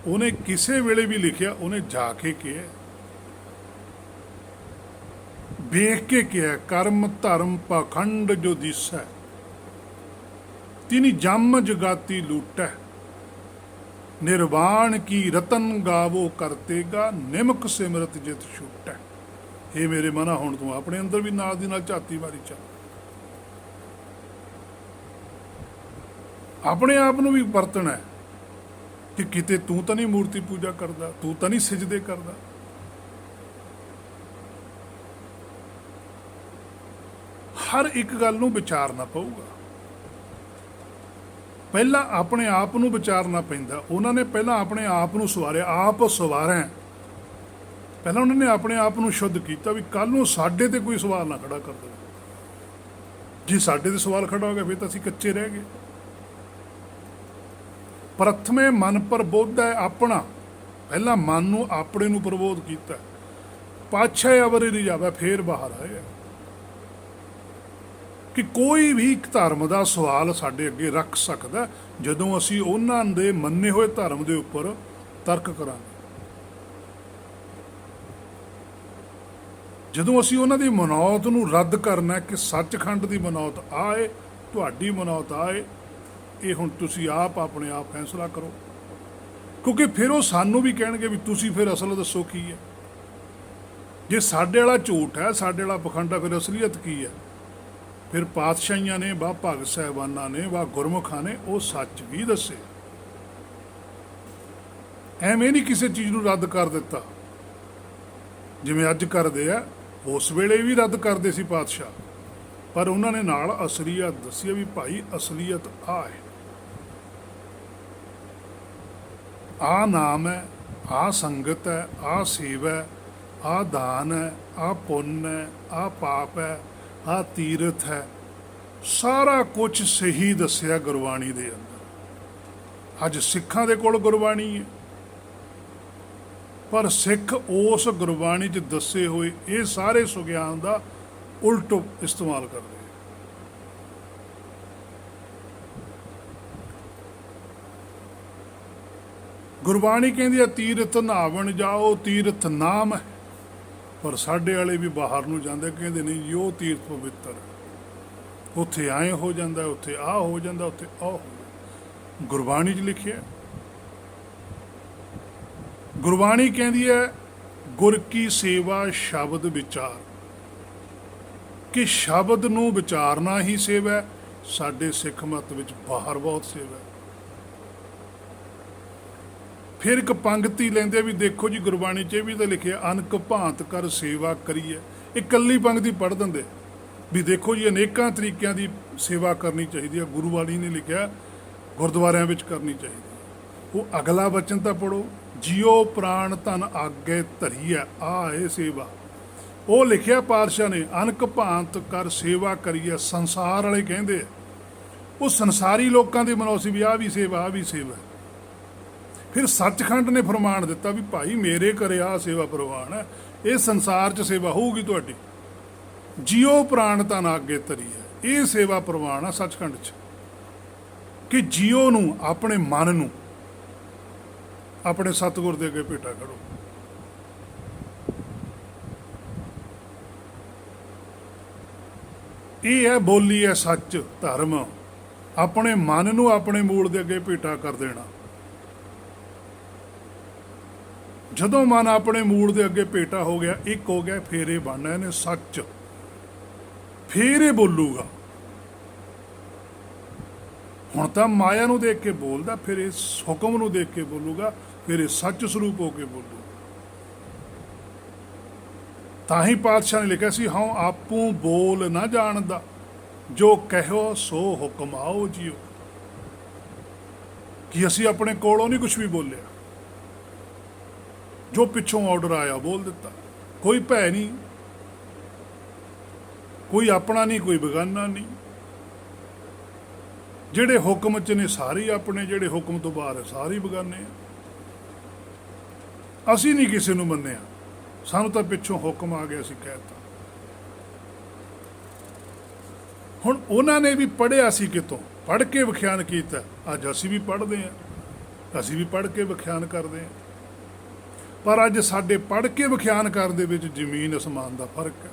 ਉਹਨੇ ਕਿਸੇ ਵੇਲੇ ਵੀ ਲਿਖਿਆ, ਉਹਨੇ ਜਾ ਕੇ ਕਿਹਾ, ਵੇਖ ਕੇ ਕਿਹਾ, ਕਰਮ ਧਰਮ ਪਾਖੰਡ ਜੋ ਦਿਸੈ, ਤਿਨੀ ਜੰਮ ਜਗਾਤੀ ਲੂਟੈ, ਨਿਰਵਾਣ ਕੀ ਰਤਨ ਗਾਵੋ ਕਰਤੇਗਾ, ਨਿਮਕ ਸਿਮਰਤ ਜਿਤ ਛੂਟੈ। ਇਹ ਮੇਰੇ ਮਨਾ, ਹੁਣ ਤੂੰ ਆਪਣੇ ਅੰਦਰ ਵੀ ਨਾਲ ਦੀ ਨਾਲ ਝਾਤੀ ਮਾਰੀ ਚੱਲ। ਆਪਣੇ ਆਪ ਨੂੰ ਵੀ ਵਰਤਣਾ ਕਿ ਕਿਤੇ ਤੂੰ ਤਾਂ ਨਹੀਂ ਮੂਰਤੀ ਪੂਜਾ ਕਰਦਾ, ਤੂੰ ਤਾਂ ਨਹੀਂ ਸਿਜਦੇ ਕਰਦਾ। ਹਰ ਇੱਕ ਗੱਲ ਨੂੰ ਵਿਚਾਰਨਾ ਪਊਗਾ। ਪਹਿਲਾਂ ਆਪਣੇ ਆਪ ਨੂੰ ਵਿਚਾਰਨਾ ਪੈਂਦਾ। ਉਹਨਾਂ ਨੇ ਪਹਿਲਾਂ ਆਪਣੇ ਆਪ ਨੂੰ ਸਵਾਰਿਆ, ਆਪ ਸਵਾਰਿਆ। ਪਹਿਲਾਂ ਉਹਨਾਂ ਨੇ ਆਪਣੇ ਆਪ ਨੂੰ ਸ਼ੁੱਧ ਕੀਤਾ ਵੀ ਕੱਲ੍ਹ ਨੂੰ ਸਾਡੇ ਤੇ ਕੋਈ ਸਵਾਲ ਨਾ ਖੜਾ ਕਰ ਦੇਵੇ। ਜੇ ਸਾਡੇ ਤੇ ਸਵਾਲ ਖੜਾ ਹੋ ਗਿਆ ਫਿਰ ਤਾਂ ਅਸੀਂ ਕੱਚੇ ਰਹਿ ਗਏ। ਪ੍ਰਥਮੇ ਮਨ ਪ੍ਰਬੋਧ ਹੈ ਆਪਣਾ, ਪਹਿਲਾਂ ਮਨ ਨੂੰ ਆਪਣੇ ਨੂੰ ਪ੍ਰਬੋਧ ਕੀਤਾ, ਪਾਛੇ ਅਵਰ ਰਿਜਾਵੇ, ਫੇਰ ਬਾਹਰ ਆਇਆ। ਕਿ ਕੋਈ ਵੀ ਇੱਕ ਧਰਮ ਦਾ ਸਵਾਲ ਸਾਡੇ ਅੱਗੇ ਰੱਖ ਸਕਦਾ ਜਦੋਂ ਅਸੀਂ ਉਹਨਾਂ ਦੇ ਮੰਨੇ ਹੋਏ ਧਰਮ ਦੇ ਉੱਪਰ ਤਰਕ ਕਰਾਂਗੇ। ਜਦੋਂ ਅਸੀਂ ਉਹਨਾਂ ਦੀ ਮਨੌਤ ਨੂੰ ਰੱਦ ਕਰਨਾ ਕਿ ਸੱਚਖੰਡ ਦੀ ਮਨੌਤ ਆਏ, ਤੁਹਾਡੀ ਮਨੌਤ ਆਏ, ਇਹ ਹੁਣ ਤੁਸੀਂ ਆਪ ਆਪਣੇ ਆਪ ਫੈਸਲਾ ਕਰੋ। ਕਿਉਂਕਿ ਫਿਰ ਉਹ ਸਾਨੂੰ ਵੀ ਕਹਿਣਗੇ ਵੀ ਤੁਸੀਂ ਫਿਰ ਅਸਲ ਦੱਸੋ ਕੀ ਹੈ। ਜੇ ਸਾਡੇ ਵਾਲਾ ਝੂਠ ਹੈ, ਸਾਡੇ ਵਾਲਾ ਪਖੰਡ ਹੈ, ਫਿਰ ਅਸਲੀਅਤ ਕੀ ਹੈ। ਫਿਰ ਪਾਤਸ਼ਾਹੀਆਂ ਨੇ, ਵਾ ਭਗਤ ਸਾਹਿਬਾਨਾਂ ਨੇ, ਵਾ ਗੁਰਮੁਖਾਂ ਨੇ ਉਹ ਸੱਚ ਵੀ ਦੱਸੇ। ਐਵੇਂ ਨਹੀਂ ਕਿਸੇ ਚੀਜ਼ ਨੂੰ ਰੱਦ ਕਰ ਦਿੱਤਾ ਜਿਵੇਂ ਅੱਜ ਕਰਦੇ ਆ। ਉਸ ਵੇਲੇ ਵੀ ਰੱਦ ਕਰਦੇ ਸੀ ਪਾਤਸ਼ਾਹ, ਪਰ ਉਹਨਾਂ ਨੇ ਨਾਲ ਅਸਲੀਅਤ ਦੱਸੀ ਵੀ ਭਾਈ ਅਸਲੀਅਤ ਆਹ ਹੈ, ਆਹ ਨਾਮ ਹੈ, ਆਹ ਸੰਗਤ ਹੈ, ਆਹ ਸੇਵਾ ਹੈ, ਆਹ ਦਾਨ ਹੈ, ਆਹ ਪੁੰਨ ਹੈ, ਆਹ ਪਾਪ ਹੈ, ਆਹ ਤੀਰਥ ਹੈ, ਸਾਰਾ ਕੁਝ ਸਹੀ ਦੱਸਿਆ ਗੁਰਬਾਣੀ ਦੇ ਅੰਦਰ। ਅੱਜ ਸਿੱਖਾਂ ਦੇ ਕੋਲ ਗੁਰਬਾਣੀ ਹੈ, ਪਰ ਸਿੱਖ ਉਸ ਗੁਰਬਾਣੀ 'ਚ ਦੱਸੇ ਹੋਏ ਇਹ ਸਾਰੇ ਸੁਗਿਆਨ ਦਾ ਉਲਟ ਇਸਤੇਮਾਲ ਕਰਦੇ ਆ। ਗੁਰਬਾਣੀ ਕਹਿੰਦੀ ਆ ਤੀਰਥ ਨਹਾਵਣ ਜਾਓ, ਤੀਰਥ ਨਾਮ ਹੈ, ਪਰ ਸਾਡੇ ਵਾਲੇ ਵੀ ਬਾਹਰ ਨੂੰ ਜਾਂਦੇ, ਕਹਿੰਦੇ ਨਹੀਂ ਜੀ ਉਹ ਤੀਰਥ ਪਵਿੱਤਰ ਹੈ, ਉੱਥੇ ਐਂ ਹੋ ਜਾਂਦਾ, ਉੱਥੇ ਆਹ ਹੋ ਜਾਂਦਾ, ਉੱਥੇ ਆਹ ਹੋ ਜਾਂਦਾ। ਗੁਰਬਾਣੀ 'ਚ ਲਿਖਿਆ, ਗੁਰਬਾਣੀ ਕਹਿੰਦੀ ਹੈ ਗੁਰ ਕੀ ਸੇਵਾ ਸ਼ਬਦ ਵਿਚਾਰ, ਕਿ ਸ਼ਬਦ ਨੂੰ ਵਿਚਾਰਨਾ ਹੀ ਸੇਵਾ ਹੈ। ਸਾਡੇ ਸਿੱਖ ਮਤ ਵਿੱਚ ਬਾਹਰ ਬਹੁਤ ਸੇਵਾ ਹੈ। ਫਿਰ ਇੱਕ ਪੰਗਤੀ ਲੈਂਦੇ ਵੀ ਦੇਖੋ ਜੀ ਗੁਰਬਾਣੀ 'ਚ ਵੀ ਤਾਂ ਲਿਖਿਆ ਅਨਕ ਭਾਂਤ ਕਰ ਸੇਵਾ ਕਰੀਏ। ਇਕੱਲੀ ਪੰਗਤੀ ਪੜ੍ਹ ਦਿੰਦੇ ਵੀ ਦੇਖੋ ਜੀ ਅਨੇਕਾਂ ਤਰੀਕਿਆਂ ਦੀ ਸੇਵਾ ਕਰਨੀ ਚਾਹੀਦੀ ਹੈ। ਗੁਰੂ ਵਾਲੀ ਨੇ ਲਿਖਿਆ ਗੁਰਦੁਆਰਿਆਂ ਵਿੱਚ ਕਰਨੀ ਚਾਹੀਦੀ। ਉਹ ਅਗਲਾ ਬਚਨ ਤਾਂ ਪੜ੍ਹੋ, ਜਿਉ ਪ੍ਰਾਣ ਧਨ ਆਗੇ ਧਰੀ ਹੈ, ਆਹ ਇਹ ਸੇਵਾ। ਉਹ ਲਿਖਿਆ ਪਾਤਸ਼ਾਹ ਨੇ ਅਨਕ ਭਾਂਤ ਕਰ ਸੇਵਾ ਕਰੀਏ। ਸੰਸਾਰ ਵਾਲੇ ਕਹਿੰਦੇ ਆ, ਉਹ ਸੰਸਾਰੀ ਲੋਕਾਂ ਦੀ ਮਨੋਸੀ ਵੀ ਆਹ ਵੀ ਸੇਵਾ, ਆਹ ਵੀ ਸੇਵਾ। ਫਿਰ ਸੱਚਖੰਡ ਨੇ ਫਰਮਾਨ ਦਿੱਤਾ ਵੀ ਭਾਈ ਮੇਰੇ ਘਰੇ ਆਹ ਸੇਵਾ ਪ੍ਰਵਾਨ ਹੈ, ਇਹ ਸੰਸਾਰ 'ਚ ਸੇਵਾ ਹੋਊਗੀ ਤੁਹਾਡੀ। ਜਿਉ ਪ੍ਰਾਣ ਧਨ ਆਗੇ ਧਰੀ ਹੈ, ਇਹ ਸੇਵਾ ਪ੍ਰਵਾਨ ਆ ਸੱਚਖੰਡ 'ਚ, ਕਿ ਜਿਉ ਨੂੰ, ਆਪਣੇ ਮਨ ਨੂੰ ਆਪਣੇ ਸਤਿਗੁਰ ਦੇ ਅੱਗੇ ਭੇਟਾ ਕਰੋ। ਇਹ ਹੈ ਬੋਲੀ ਹੈ ਸੱਚ ਧਰਮ, ਆਪਣੇ ਮਨ ਨੂੰ ਆਪਣੇ ਮੂਲ ਦੇ ਅੱਗੇ ਭੇਟਾ ਕਰ ਦੇਣਾ। ਜਦੋਂ ਮਨ ਆਪਣੇ ਮੂਲ ਦੇ ਅੱਗੇ ਭੇਟਾ ਹੋ ਗਿਆ, ਇੱਕ ਹੋ ਗਿਆ, ਫੇਰ ਇਹ ਬਣਨਾ ਇਹਨੇ ਸੱਚ, ਫੇਰ ਇਹ ਬੋਲੂਗਾ। ਹੁਣ ਤਾਂ ਮਾਇਆ ਨੂੰ ਦੇਖ ਕੇ ਬੋਲਦਾ, ਫਿਰ ਇਸ ਹੁਕਮ ਨੂੰ ਦੇਖ ਕੇ ਬੋਲੂਗਾ, ਫਿਰ ਇਹ ਸੱਚ ਸਰੂਪ ਹੋ ਕੇ ਬੋਲੂ। ਤਾਂ ਹੀ ਪਾਤਸ਼ਾਹ ਨੇ ਲਿਖਿਆ ਸੀ ਹਾਂ ਆਪੂ ਬੋਲ ਨਾ ਜਾਣਦਾ, ਜੋ ਕਹਿਓ ਸੋ ਹੁਕਮ ਆਓ ਜੀਓ। ਕਿ ਅਸੀਂ ਆਪਣੇ ਕੋਲੋਂ ਨਹੀਂ ਕੁਝ ਵੀ ਬੋਲਿਆ, ਜੋ ਪਿੱਛੋਂ ਆਰਡਰ ਆਇਆ ਬੋਲ ਦਿੱਤਾ। ਕੋਈ ਭੈ ਨਹੀਂ, ਕੋਈ ਆਪਣਾ ਨਹੀਂ, ਕੋਈ ਬੇਗਾਨਾ ਨਹੀਂ। ਜਿਹੜੇ ਹੁਕਮ 'ਚ ਨੇ ਸਾਰੇ ਆਪਣੇ, ਜਿਹੜੇ ਹੁਕਮ ਤੋਂ ਬਾਹਰ ਹੈ ਸਾਰੇ ਬੇਗਾਨੇ ਆ। ਅਸੀਂ ਨਹੀਂ ਕਿਸੇ ਨੂੰ ਮੰਨਿਆ, ਸਾਨੂੰ ਤਾਂ ਪਿੱਛੋਂ ਹੁਕਮ ਆ ਗਿਆ, ਅਸੀਂ ਕਹਿਤਾ। ਹੁਣ ਉਹਨਾਂ ਨੇ ਵੀ ਪੜ੍ਹਿਆ ਸੀ ਕਿਤੋਂ, ਪੜ੍ਹ ਕੇ ਵਿਖਿਆਨ ਕੀਤਾ। ਅੱਜ ਅਸੀਂ ਵੀ ਪੜ੍ਹਦੇ ਹਾਂ, ਅਸੀਂ ਵੀ ਪੜ੍ਹ ਕੇ ਵਿਖਿਆਨ ਕਰਦੇ ਹਾਂ। ਪਰ ਅੱਜ ਸਾਡੇ ਪੜ੍ਹ ਕੇ ਵਿਖਿਆਨ ਕਰਨ ਦੇ ਵਿੱਚ ਜ਼ਮੀਨ ਅਸਮਾਨ ਦਾ ਫਰਕ ਹੈ।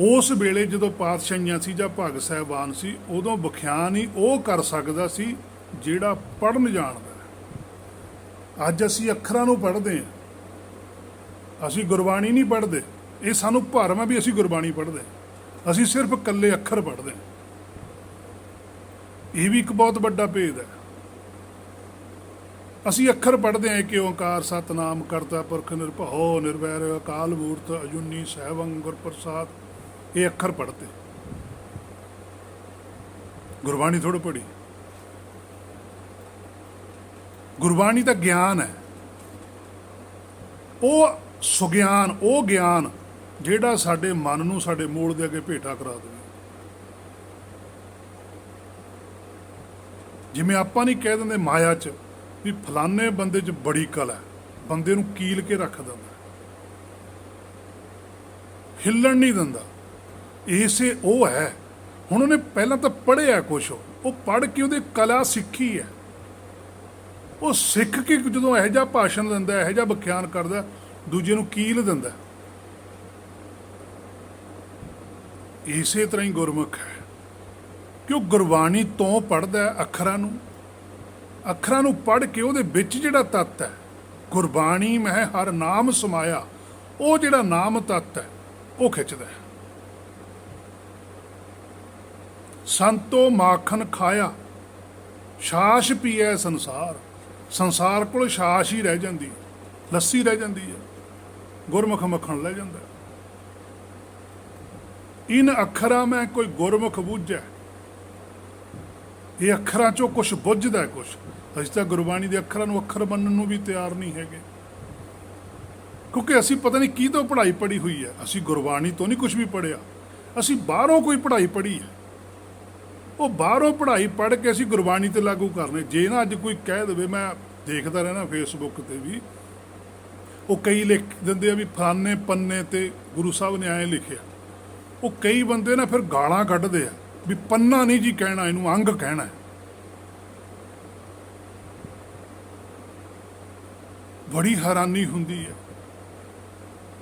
ਉਸ ਵੇਲੇ ਜਦੋਂ ਪਾਤਸ਼ਾਹੀਆਂ ਸੀ ਜਾਂ ਭਗਤ ਸਾਹਿਬਾਨ ਸੀ, ਉਦੋਂ ਵਿਖਿਆਨ ਹੀ ਉਹ ਕਰ ਸਕਦਾ ਸੀ ਜਿਹੜਾ ਪੜ੍ਹਨ ਜਾਣਦਾ। ਅੱਜ ਅਸੀਂ ਅੱਖਰਾਂ ਨੂੰ ਪੜ੍ਹਦੇ ਹਾਂ, ਅਸੀਂ ਗੁਰਬਾਣੀ ਨਹੀਂ ਪੜ੍ਹਦੇ। ਇਹ ਸਾਨੂੰ ਭਰਮ ਹੈ ਵੀ ਅਸੀਂ ਗੁਰਬਾਣੀ ਪੜ੍ਹਦੇ, ਅਸੀਂ ਸਿਰਫ ਇਕੱਲੇ ਅੱਖਰ ਪੜ੍ਹਦੇ ਹਾਂ। ਇਹ ਵੀ ਇੱਕ ਬਹੁਤ ਵੱਡਾ ਭੇਦ ਹੈ। ਅਸੀਂ ਅੱਖਰ ਪੜ੍ਹਦੇ ਹਾਂ ਕਿ ਓਂਕਾਰ ਸਤਿਨਾਮ ਕਰਤਾ ਪੁਰਖ ਨਿਰਭਉ ਨਿਰਵੈਰ ਅਕਾਲ ਮੂਰਤ ਅਜੂਨੀ ਸੈਭੰ ਗੁਰ ਪ੍ਰਸਾਦ। ਇਹ ਅੱਖਰ ਪੜ੍ਹਦੇ, ਗੁਰਬਾਣੀ ਥੋੜ੍ਹਾ ਪੜ੍ਹੀ। ਗੁਰਬਾਣੀ ਤਾਂ ਗਿਆਨ ਹੈ, ਉਹ ਸੁਗਿਆਨ, ਉਹ ਗਿਆਨ ਜਿਹੜਾ ਸਾਡੇ ਮਨ ਨੂੰ ਸਾਡੇ ਮੂਲ ਦੇ ਅੱਗੇ ਭੇਟਾ ਕਰਾ ਦੇਵੇ। ਜਿਵੇਂ ਆਪਾਂ ਨਹੀਂ ਕਹਿ ਦਿੰਦੇ ਮਾਇਆ 'ਚ ਵੀ ਫਲਾਨੇ ਬੰਦੇ 'ਚ ਬੜੀ ਕਲਾ ਹੈ, ਬੰਦੇ ਨੂੰ ਕੀਲ ਕੇ ਰੱਖ ਦਿੰਦਾ, ਹਿੱਲਣ ਨਹੀਂ ਦਿੰਦਾ। ਇਸੇ ਉਹ ਹੈ। ਹੁਣ ਉਹਨੇ ਪਹਿਲਾਂ ਤਾਂ ਪੜ੍ਹਿਆ ਕੁਛ, ਉਹ ਪੜ੍ਹ ਕੇ ਉਹਦੇ ਕਲਾ ਸਿੱਖੀ ਹੈ। ਉਹ ਸਿੱਖ ਕੇ ਜਦੋਂ ਇਹੋ ਜਿਹਾ ਭਾਸ਼ਣ ਦਿੰਦਾ, ਇਹੋ ਜਿਹਾ ਵਿਖਿਆਨ ਕਰਦਾ, ਦੂਜੇ ਨੂੰ ਕੀਲ ਦਿੰਦਾ। ਇਸੇ ਤਰ੍ਹਾਂ ਹੀ ਗੁਰਮੁਖ ਹੈ ਕਿ ਉਹ ਗੁਰਬਾਣੀ ਤੋਂ ਪੜ੍ਹਦਾ ਅੱਖਰਾਂ ਨੂੰ, ਅੱਖਰਾਂ ਨੂੰ ਪੜ੍ਹ ਕੇ ਉਹਦੇ ਵਿੱਚ ਜਿਹੜਾ ਤੱਤ ਹੈ, ਗੁਰਬਾਣੀ ਮੈਂ ਹਰ ਨਾਮ ਸਮਾਇਆ, ਉਹ ਜਿਹੜਾ ਨਾਮ ਤੱਤ ਹੈ ਉਹ ਖਿੱਚਦਾ ਹੈ। ਸੰਤੋ ਮਾਖਣ ਖਾਇਆ, ਛਾਛ ਪੀਐ ਸੰਸਾਰ। ਸੰਸਾਰ ਕੋਲ ਛਾਛ ਹੀ ਰਹਿ ਜਾਂਦੀ, ਲੱਸੀ ਰਹਿ ਜਾਂਦੀ ਹੈ, ਗੁਰਮੁਖ ਮੱਖਣ ਲੈ ਜਾਂਦਾ। ਇਨ ਅੱਖਰਾਂ ਮੈਂ ਕੋਈ ਗੁਰਮੁਖ ਬੁੱਝੈ। ਇਹ ਅੱਖਰਾਂ 'ਚੋਂ ਕੁਛ ਬੁੱਝਦਾ, ਕੁਛ। ਅਸੀਂ ਤਾਂ ਗੁਰਬਾਣੀ ਦੇ ਅੱਖਰਾਂ ਨੂੰ ਅੱਖਰ ਮੰਨਣ ਨੂੰ ਵੀ ਤਿਆਰ ਨਹੀਂ ਹੈਗੇ, ਕਿਉਂਕਿ ਅਸੀਂ ਪਤਾ ਨਹੀਂ ਕੀ ਤੋਂ ਪੜ੍ਹਾਈ ਪੜ੍ਹੀ ਹੋਈ ਹੈ। ਅਸੀਂ ਗੁਰਬਾਣੀ ਤੋਂ ਨਹੀਂ ਕੁਛ ਵੀ ਪੜ੍ਹਿਆ, ਅਸੀਂ ਬਾਹਰੋਂ ਕੋਈ ਪੜ੍ਹਾਈ ਪੜ੍ਹੀ ਹੈ, ਉਹ ਬਾਹਰੋਂ ਪੜ੍ਹਾਈ ਪੜ੍ਹ ਕੇ ਅਸੀਂ ਗੁਰਬਾਣੀ ਤੇ ਲਾਗੂ ਕਰਨੇ। ਜੇ ਨਾ ਅੱਜ ਕੋਈ ਕਹਿ ਦੇਵੇ, ਮੈਂ ਦੇਖਦਾ ਰਹਿਣਾ ਫੇਸਬੁੱਕ ਤੇ ਵੀ, ਉਹ ਕਈ ਲਿਖ ਦਿੰਦੇ ਆ ਵੀ ਫਲਾਣੇ ਪੰਨੇ ਤੇ ਗੁਰੂ ਸਾਹਿਬ ਨੇ ਐਂ ਲਿਖਿਆ। ਉਹ ਕਈ ਬੰਦੇ ਨਾ ਫਿਰ ਗਾਲਾਂ ਕੱਢਦੇ ਆ ਵੀ ਪੰਨਾ ਨਹੀਂ ਜੀ ਕਹਿਣਾ, ਇਹਨੂੰ ਅੰਗ ਕਹਿਣਾ। ਬੜੀ ਹੈਰਾਨੀ ਹੁੰਦੀ ਹੈ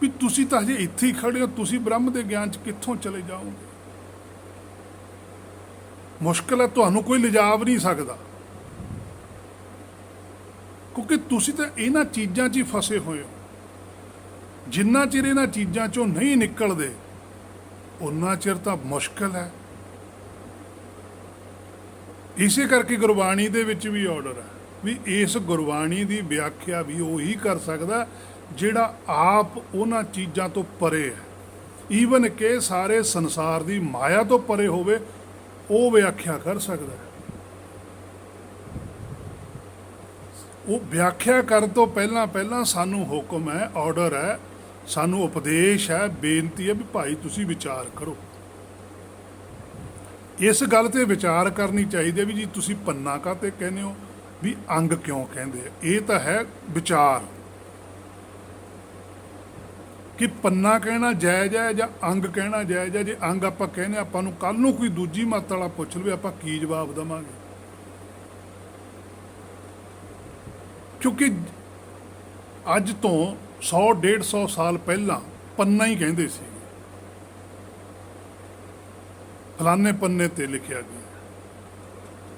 ਵੀ ਤੁਸੀਂ ਤਾਂ ਹਜੇ ਇੱਥੇ ਹੀ ਖੜੇ ਹੋ, ਤੁਸੀਂ ਬ੍ਰਹਮ ਦੇ ਗਿਆਨ 'ਚ ਕਿੱਥੋਂ ਚਲੇ ਜਾਓਗੇ। ਮੁਸ਼ਕਿਲ ਹੈ, ਤੁਹਾਨੂੰ ਕੋਈ ਲਿਜਾ ਵੀ ਨਹੀਂ ਸਕਦਾ, ਕਿਉਂਕਿ ਤੁਸੀਂ ਤਾਂ ਇਹਨਾਂ ਚੀਜ਼ਾਂ 'ਚ ਹੀ ਫਸੇ ਹੋਏ ਹੋ। ਜਿੰਨਾ ਚਿਰ ਇਹਨਾਂ ਚੀਜ਼ਾਂ 'ਚੋਂ ਨਹੀਂ ਨਿਕਲਦੇ ਉਨਾ ਚਿਰ ਤਾਂ ਮੁਸ਼ਕਿਲ ਹੈ। ਇਸੇ ਕਰਕੇ ਗੁਰਬਾਣੀ ਦੇ ਵਿੱਚ ਵੀ ਆਰਡਰ ਹੈ ਵੀ ਇਸ ਗੁਰਬਾਣੀ ਦੀ ਵਿਆਖਿਆ ਵੀ ਉਹੀ ਕਰ ਸਕਦਾ ਜਿਹੜਾ ਆਪ ਉਹਨਾਂ ਚੀਜ਼ਾਂ ਤੋਂ ਪਰੇ ਹੈ। ਈਵਨ ਕਿ ਸਾਰੇ ਸੰਸਾਰ ਦੀ ਮਾਇਆ ਤੋਂ ਪਰੇ ਹੋਵੇ, ਉਹ ਵਿਆਖਿਆ ਕਰ ਸਕਦਾ ਹੈ। ਉਹ ਵਿਆਖਿਆ ਕਰਨ ਤੋਂ ਪਹਿਲਾਂ ਸਾਨੂੰ ਹੁਕਮ ਹੈ, ਆਰਡਰ ਹੈ, ਸਾਨੂੰ ਉਪਦੇਸ਼ ਹੈ, ਬੇਨਤੀ ਹੈ ਵੀ ਭਾਈ ਤੁਸੀਂ ਵਿਚਾਰ ਕਰੋ। ਇਸ ਗੱਲ ਤੇ ਵਿਚਾਰ ਕਰਨੀ ਚਾਹੀਦੀ ਹੈ ਵੀ ਜੀ ਤੁਸੀਂ ਪੰਨਾ ਕਾਹਤੇ ਕਹਿੰਦੇ ਹੋ, ਵੀ ਅੰਗ ਕਿਉਂ ਕਹਿੰਦੇ ਆ। ਇਹ ਤਾਂ ਹੈ ਵਿਚਾਰ ਕਿ ਪੰਨਾ ਕਹਿਣਾ ਜਾਇਜ਼ ਹੈ ਜਾਂ ਅੰਗ ਕਹਿਣਾ ਜਾਇਜ਼ ਹੈ। ਜੇ ਅੰਗ ਆਪਾਂ ਕਹਿੰਦੇ, ਆਪਾਂ ਨੂੰ ਕੱਲ ਨੂੰ ਕੋਈ ਦੂਜੀ ਮੱਤ ਵਾਲਾ ਪੁੱਛ ਲਵੇ, ਆਪਾਂ ਕੀ ਜਵਾਬ ਦੇਵਾਂਗੇ? ਕਿਉਂਕਿ ਅੱਜ ਤੋਂ 100-150 ਸਾਲ ਪਹਿਲਾਂ ਪੰਨਾ ਹੀ ਕਹਿੰਦੇ ਸੀ, ਫਲਾਣੇ ਪੰਨੇ ਤੇ ਲਿਖਿਆ ਗਿਆ।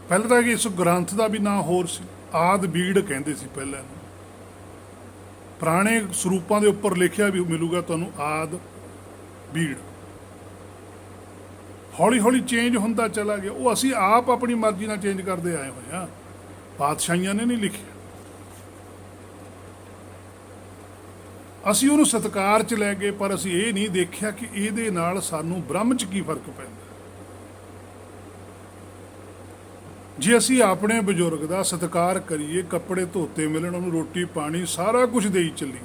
ਪਹਿਲਾਂ ਤਾਂ ਕਿ ਇਸ ਗ੍ਰੰਥ ਦਾ ਵੀ ਨਾਂ ਹੋਰ ਸੀ, ਆਦਿ ਬੀੜ ਕਹਿੰਦੇ ਸੀ ਪਹਿਲਾਂ ਨੂੰ। ਪੁਰਾਣੇ ਸਰੂਪਾਂ ਦੇ ਉੱਪਰ ਲਿਖਿਆ ਵੀ ਮਿਲੂਗਾ ਤੁਹਾਨੂੰ ਆਦਿ ਬੀੜ। ਹੌਲੀ ਹੌਲੀ ਚੇਂਜ ਹੁੰਦਾ ਚਲਾ ਗਿਆ। ਉਹ ਅਸੀਂ ਆਪ ਆਪਣੀ ਮਰਜ਼ੀ ਨਾਲ ਚੇਂਜ ਕਰਦੇ ਆਏ ਹੋਏ ਹਾਂ, ਪਾਤਸ਼ਾਹੀਆਂ ਨੇ ਨਹੀਂ ਲਿਖਿਆ। ਅਸੀਂ ਉਹਨੂੰ ਸਤਿਕਾਰ 'ਚ ਲੈ ਗਏ, ਪਰ ਅਸੀਂ ਇਹ ਨਹੀਂ ਦੇਖਿਆ ਕਿ ਇਹਦੇ ਨਾਲ ਸਾਨੂੰ ਬ੍ਰਹਮ 'ਚ ਕੀ ਫਰਕ ਪੈਂਦਾ। ਜੇ ਅਸੀਂ ਆਪਣੇ ਬਜ਼ੁਰਗ ਦਾ ਸਤਿਕਾਰ ਕਰੀਏ, ਕੱਪੜੇ ਧੋਤੇ ਮਿਲਣ, ਉਹਨੂੰ ਰੋਟੀ ਪਾਣੀ ਸਾਰਾ ਕੁਝ ਦੇਈ ਚੱਲੀਏ,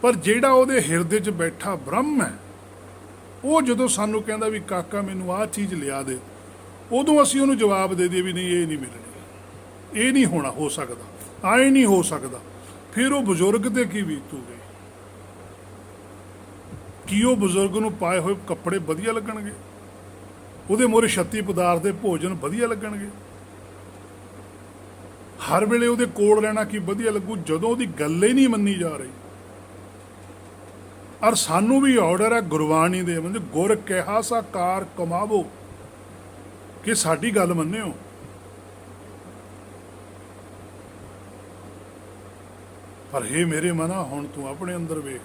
ਪਰ ਜਿਹੜਾ ਉਹਦੇ ਹਿਰਦੇ 'ਚ ਬੈਠਾ ਬ੍ਰਹਮ ਹੈ, ਉਹ ਜਦੋਂ ਸਾਨੂੰ ਕਹਿੰਦਾ ਵੀ ਕਾਕਾ ਮੈਨੂੰ ਆਹ ਚੀਜ਼ ਲਿਆ ਦੇ, ਉਦੋਂ ਅਸੀਂ ਉਹਨੂੰ ਜਵਾਬ ਦੇ ਦਈਏ ਵੀ ਨਹੀਂ ਇਹ ਨਹੀਂ ਮਿਲਣੀ, ਇਹ ਨਹੀਂ ਹੋਣਾ, ਹੋ ਸਕਦਾ, ਆਏ ਨਹੀਂ ਹੋ ਸਕਦਾ। ਫਿਰ ਉਹ ਬਜ਼ੁਰਗ ਤੇ ਕੀ ਬੀਤੂਗੇ? ਕੀ ਉਹ ਬਜ਼ੁਰਗ ਨੂੰ ਪਾਏ ਹੋਏ ਕੱਪੜੇ ਵਧੀਆ ਲੱਗਣਗੇ? ਉਹਦੇ ਮੂਹਰੇ ਛੱਤੀ ਪਦਾਰਥ ਦੇ ਭੋਜਨ ਵਧੀਆ ਲੱਗਣਗੇ? ਹਰ ਵੇਲੇ ਉਹਦੇ ਕੋਲ ਰਹਿਣਾ ਕੀ ਵਧੀਆ ਲੱਗੂ, ਜਦੋਂ ਉਹਦੀ ਗੱਲ ਹੀ ਨਹੀਂ ਮੰਨੀ ਜਾ ਰਹੀ। ਔਰ ਸਾਨੂੰ ਵੀ ਆਰਡਰ ਹੈ ਗੁਰਬਾਣੀ ਦੇ, ਮਤਲਬ ਗੁਰ ਕਿਹਾ ਸਾ ਕਾਰ ਕਮਾਵੋ, ਕਿ ਸਾਡੀ ਗੱਲ ਮੰਨਿਓ। ਪਰ ਹੇ ਮੇਰੇ ਮਨਾ, ਹੁਣ ਤੂੰ ਆਪਣੇ ਅੰਦਰ ਵੇਖ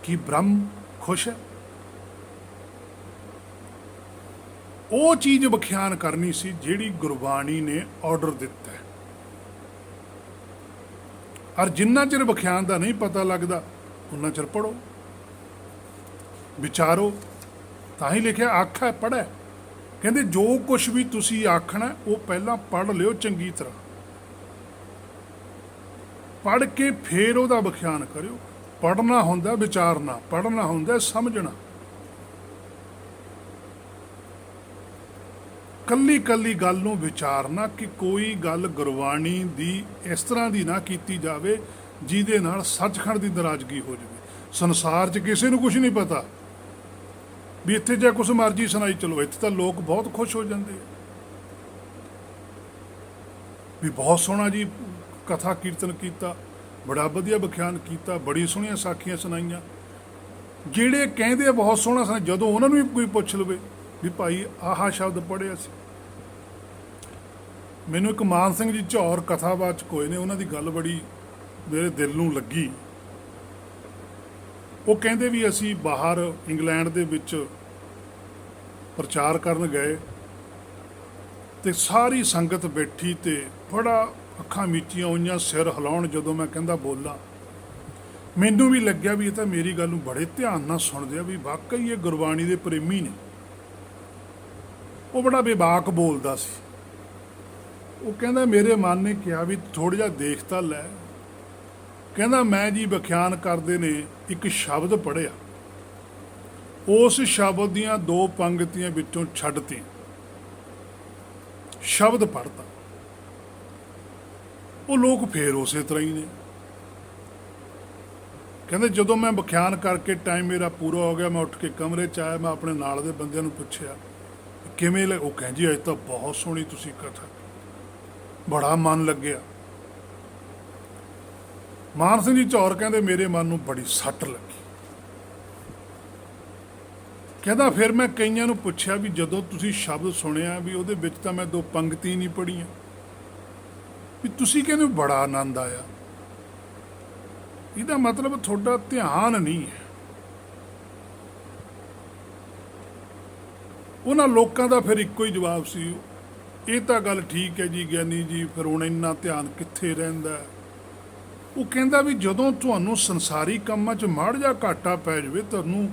ਕਿ ਬ੍ਰਹਮ ਖੁਸ਼ ਹੈ। ਉਹ ਚੀਜ਼ ਵਿਖਿਆਨ ਕਰਨੀ ਸੀ ਜਿਹੜੀ ਗੁਰਬਾਣੀ ਨੇ ਆਰਡਰ ਦਿੱਤਾ ਹੈ। ਔਰ ਜਿੰਨਾ ਚਿਰ ਵਿਖਿਆਨ ਦਾ ਨਹੀਂ ਪਤਾ ਲੱਗਦਾ ਉਨਾ ਚਿਰ ਪੜ੍ਹੋ, ਵਿਚਾਰੋ। ਤਾਂ ਹੀ ਲਿਖਿਆ ਆਖਾ ਪੜ੍ਹੈ। ਕਹਿੰਦੇ ਜੋ ਕੁਛ ਵੀ ਤੁਸੀਂ ਆਖਣਾ ਉਹ ਪਹਿਲਾਂ ਪੜ੍ਹ ਲਿਓ ਚੰਗੀ ਤਰ੍ਹਾਂ, ਪੜ੍ਹ ਕੇ ਫੇਰ ਉਹਦਾ ਵਿਖਿਆਨ ਕਰਿਓ। ਪੜ੍ਹਨਾ ਹੁੰਦਾ ਵਿਚਾਰਨਾ, ਪੜ੍ਹਨਾ ਹੁੰਦਾ ਸਮਝਣਾ। ਕੱਲੀ ਕੱਲੀ ਗੱਲ ਨੂੰ ਵਿਚਾਰਨਾ ਕਿ ਕੋਈ ਗੱਲ ਗੁਰਬਾਣੀ ਦੀ ਇਸ ਤਰ੍ਹਾਂ ਦੀ ਨਾ ਕੀਤੀ ਜਾਵੇ ਜਿਹਦੇ ਨਾਲ ਸੱਚਖੰਡ ਦੀ ਨਾਰਾਜ਼ਗੀ ਹੋ ਜਾਵੇ। ਸੰਸਾਰ 'ਚ ਕਿਸੇ ਨੂੰ ਕੁਝ ਨਹੀਂ ਪਤਾ ਵੀ ਇੱਥੇ ਜੇ ਕੁਛ ਮਰਜ਼ੀ ਸੁਣਾਈ ਚਲੋ, ਇੱਥੇ ਤਾਂ ਲੋਕ ਬਹੁਤ ਖੁਸ਼ ਹੋ ਜਾਂਦੇ ਆ ਵੀ ਬਹੁਤ ਸੋਹਣਾ ਜੀ ਕਥਾ ਕੀਰਤਨ ਕੀਤਾ, ਬੜਾ ਵਧੀਆ ਵਿਖਿਆਨ ਕੀਤਾ, ਬੜੀ ਸੋਹਣੀਆਂ ਸਾਖੀਆਂ ਸੁਣਾਈਆਂ। ਜਿਹੜੇ ਕਹਿੰਦੇ ਆ ਬਹੁਤ ਸੋਹਣਾ ਸੁਣਾ, ਜਦੋਂ ਉਹਨਾਂ ਨੂੰ ਵੀ ਕੋਈ ਪੁੱਛ ਲਵੇ ਵੀ ਭਾਈ ਆਹ ਸ਼ਬਦ ਪੜ੍ਹਿਆ ਸੀ। ਮੈਨੂੰ ਇੱਕ ਮਾਨ ਸਿੰਘ ਜੀ ਝੌਰ ਕਥਾਵਾਚਕ ਹੋਏ ਨੇ, ਉਹਨਾਂ ਦੀ ਗੱਲ ਬੜੀ ਮੇਰੇ ਦਿਲ ਨੂੰ ਲੱਗੀ। ਉਹ ਕਹਿੰਦੇ ਵੀ ਅਸੀਂ ਬਾਹਰ ਇੰਗਲੈਂਡ ਦੇ ਵਿੱਚ ਪ੍ਰਚਾਰ ਕਰਨ ਗਏ ਤੇ ਸਾਰੀ ਸੰਗਤ ਬੈਠੀ ਤੇ ਬੜਾ ਅੱਖਾਂ ਮੀਚੀਆਂ ਹੋਈਆਂ, ਸਿਰ ਹਿਲਾਉਣ ਜਦੋਂ ਮੈਂ ਕਹਿੰਦਾ ਬੋਲਾਂ। ਮੈਨੂੰ ਵੀ ਲੱਗਿਆ ਵੀ ਇਹ ਤਾਂ ਮੇਰੀ ਗੱਲ ਨੂੰ ਬੜੇ ਧਿਆਨ ਨਾਲ ਸੁਣਦੇ ਆ, ਵੀ ਵਾਕਈ ਇਹ ਗੁਰਬਾਣੀ ਦੇ ਪ੍ਰੇਮੀ ਨੇ। ਉਹ ਬੜਾ ਬੇਬਾਕ ਬੋਲਦਾ ਸੀ। ਉਹ ਕਹਿੰਦਾ ਮੇਰੇ ਮਨ ਨੇ ਕਿਹਾ ਵੀ ਥੋੜ੍ਹਾ ਜਿਹਾ ਦੇਖ ਤਾਂ ਲੈ। ਕਹਿੰਦਾ ਮੈਂ ਜੀ ਵਿਖਿਆਨ ਕਰਦੇ ਨੇ ਇੱਕ ਸ਼ਬਦ ਪੜ੍ਹਿਆ, ਉਸ ਸ਼ਬਦ ਦੀਆਂ 2 ਪੰਗਤੀਆਂ ਵਿੱਚੋਂ ਛੱਡਤੀ, ਸ਼ਬਦ ਪੜ੍ਹਤਾ। ਉਹ ਲੋਕ ਫੇਰ ਉਸੇ ਤਰ੍ਹਾਂ ਹੀ ਨੇ। ਕਹਿੰਦੇ ਜਦੋਂ ਮੈਂ ਵਿਖਿਆਨ ਕਰਕੇ ਟਾਈਮ ਮੇਰਾ ਪੂਰਾ ਹੋ ਗਿਆ, ਮੈਂ ਉੱਠ ਕੇ ਕਮਰੇ 'ਚ ਆਇਆ, ਮੈਂ ਆਪਣੇ ਨਾਲ ਦੇ ਬੰਦਿਆਂ ਨੂੰ ਪੁੱਛਿਆ ਕਿਵੇਂ ਉਹ ਕਹਿੰਦੀ ਅੱਜ ਤਾਂ ਬਹੁਤ ਸੋਹਣੀ ਤੁਸੀਂ ਕਥਾ, ਬੜਾ ਮਨ ਲੱਗਿਆ। ਮਾਨ ਸਿੰਘ ਜੀ ਝੌਰ ਕਹਿੰਦੇ ਮੇਰੇ ਮਨ ਨੂੰ ਬੜੀ ਸੱਟ ਲੱਗੀ। ਕਹਿੰਦਾ ਫਿਰ ਮੈਂ ਕਈਆਂ ਨੂੰ ਪੁੱਛਿਆ ਵੀ ਜਦੋਂ ਤੁਸੀਂ ਸ਼ਬਦ ਸੁਣਿਆ ਵੀ ਉਹਦੇ ਵਿੱਚ ਤਾਂ ਮੈਂ 2 ਪੰਗਤੀ ਨਹੀਂ ਪੜ੍ਹੀਆਂ, ਵੀ ਤੁਸੀਂ ਕਹਿੰਦੇ ਬੜਾ ਆਨੰਦ ਆਇਆ, ਇਹਦਾ ਮਤਲਬ ਤੁਹਾਡਾ ਧਿਆਨ ਨਹੀਂ ਹੈ। ਉਹਨਾਂ ਲੋਕਾਂ ਦਾ ਫਿਰ ਇੱਕੋ ਹੀ ਜਵਾਬ ਸੀ, ਇਹ ਤਾਂ ਗੱਲ ਠੀਕ ਹੈ ਜੀ ਗਿਆਨੀ ਜੀ, ਫਿਰ ਹੁਣ ਇੰਨਾ ਧਿਆਨ ਕਿੱਥੇ ਰਹਿੰਦਾ। ਉਹ ਕਹਿੰਦਾ ਵੀ ਜਦੋਂ ਤੁਹਾਨੂੰ ਸੰਸਾਰੀ ਕੰਮਾਂ 'ਚ ਮਾੜ ਜਾਂ ਘਾਟਾ ਪੈ ਜਾਵੇ, ਤੁਹਾਨੂੰ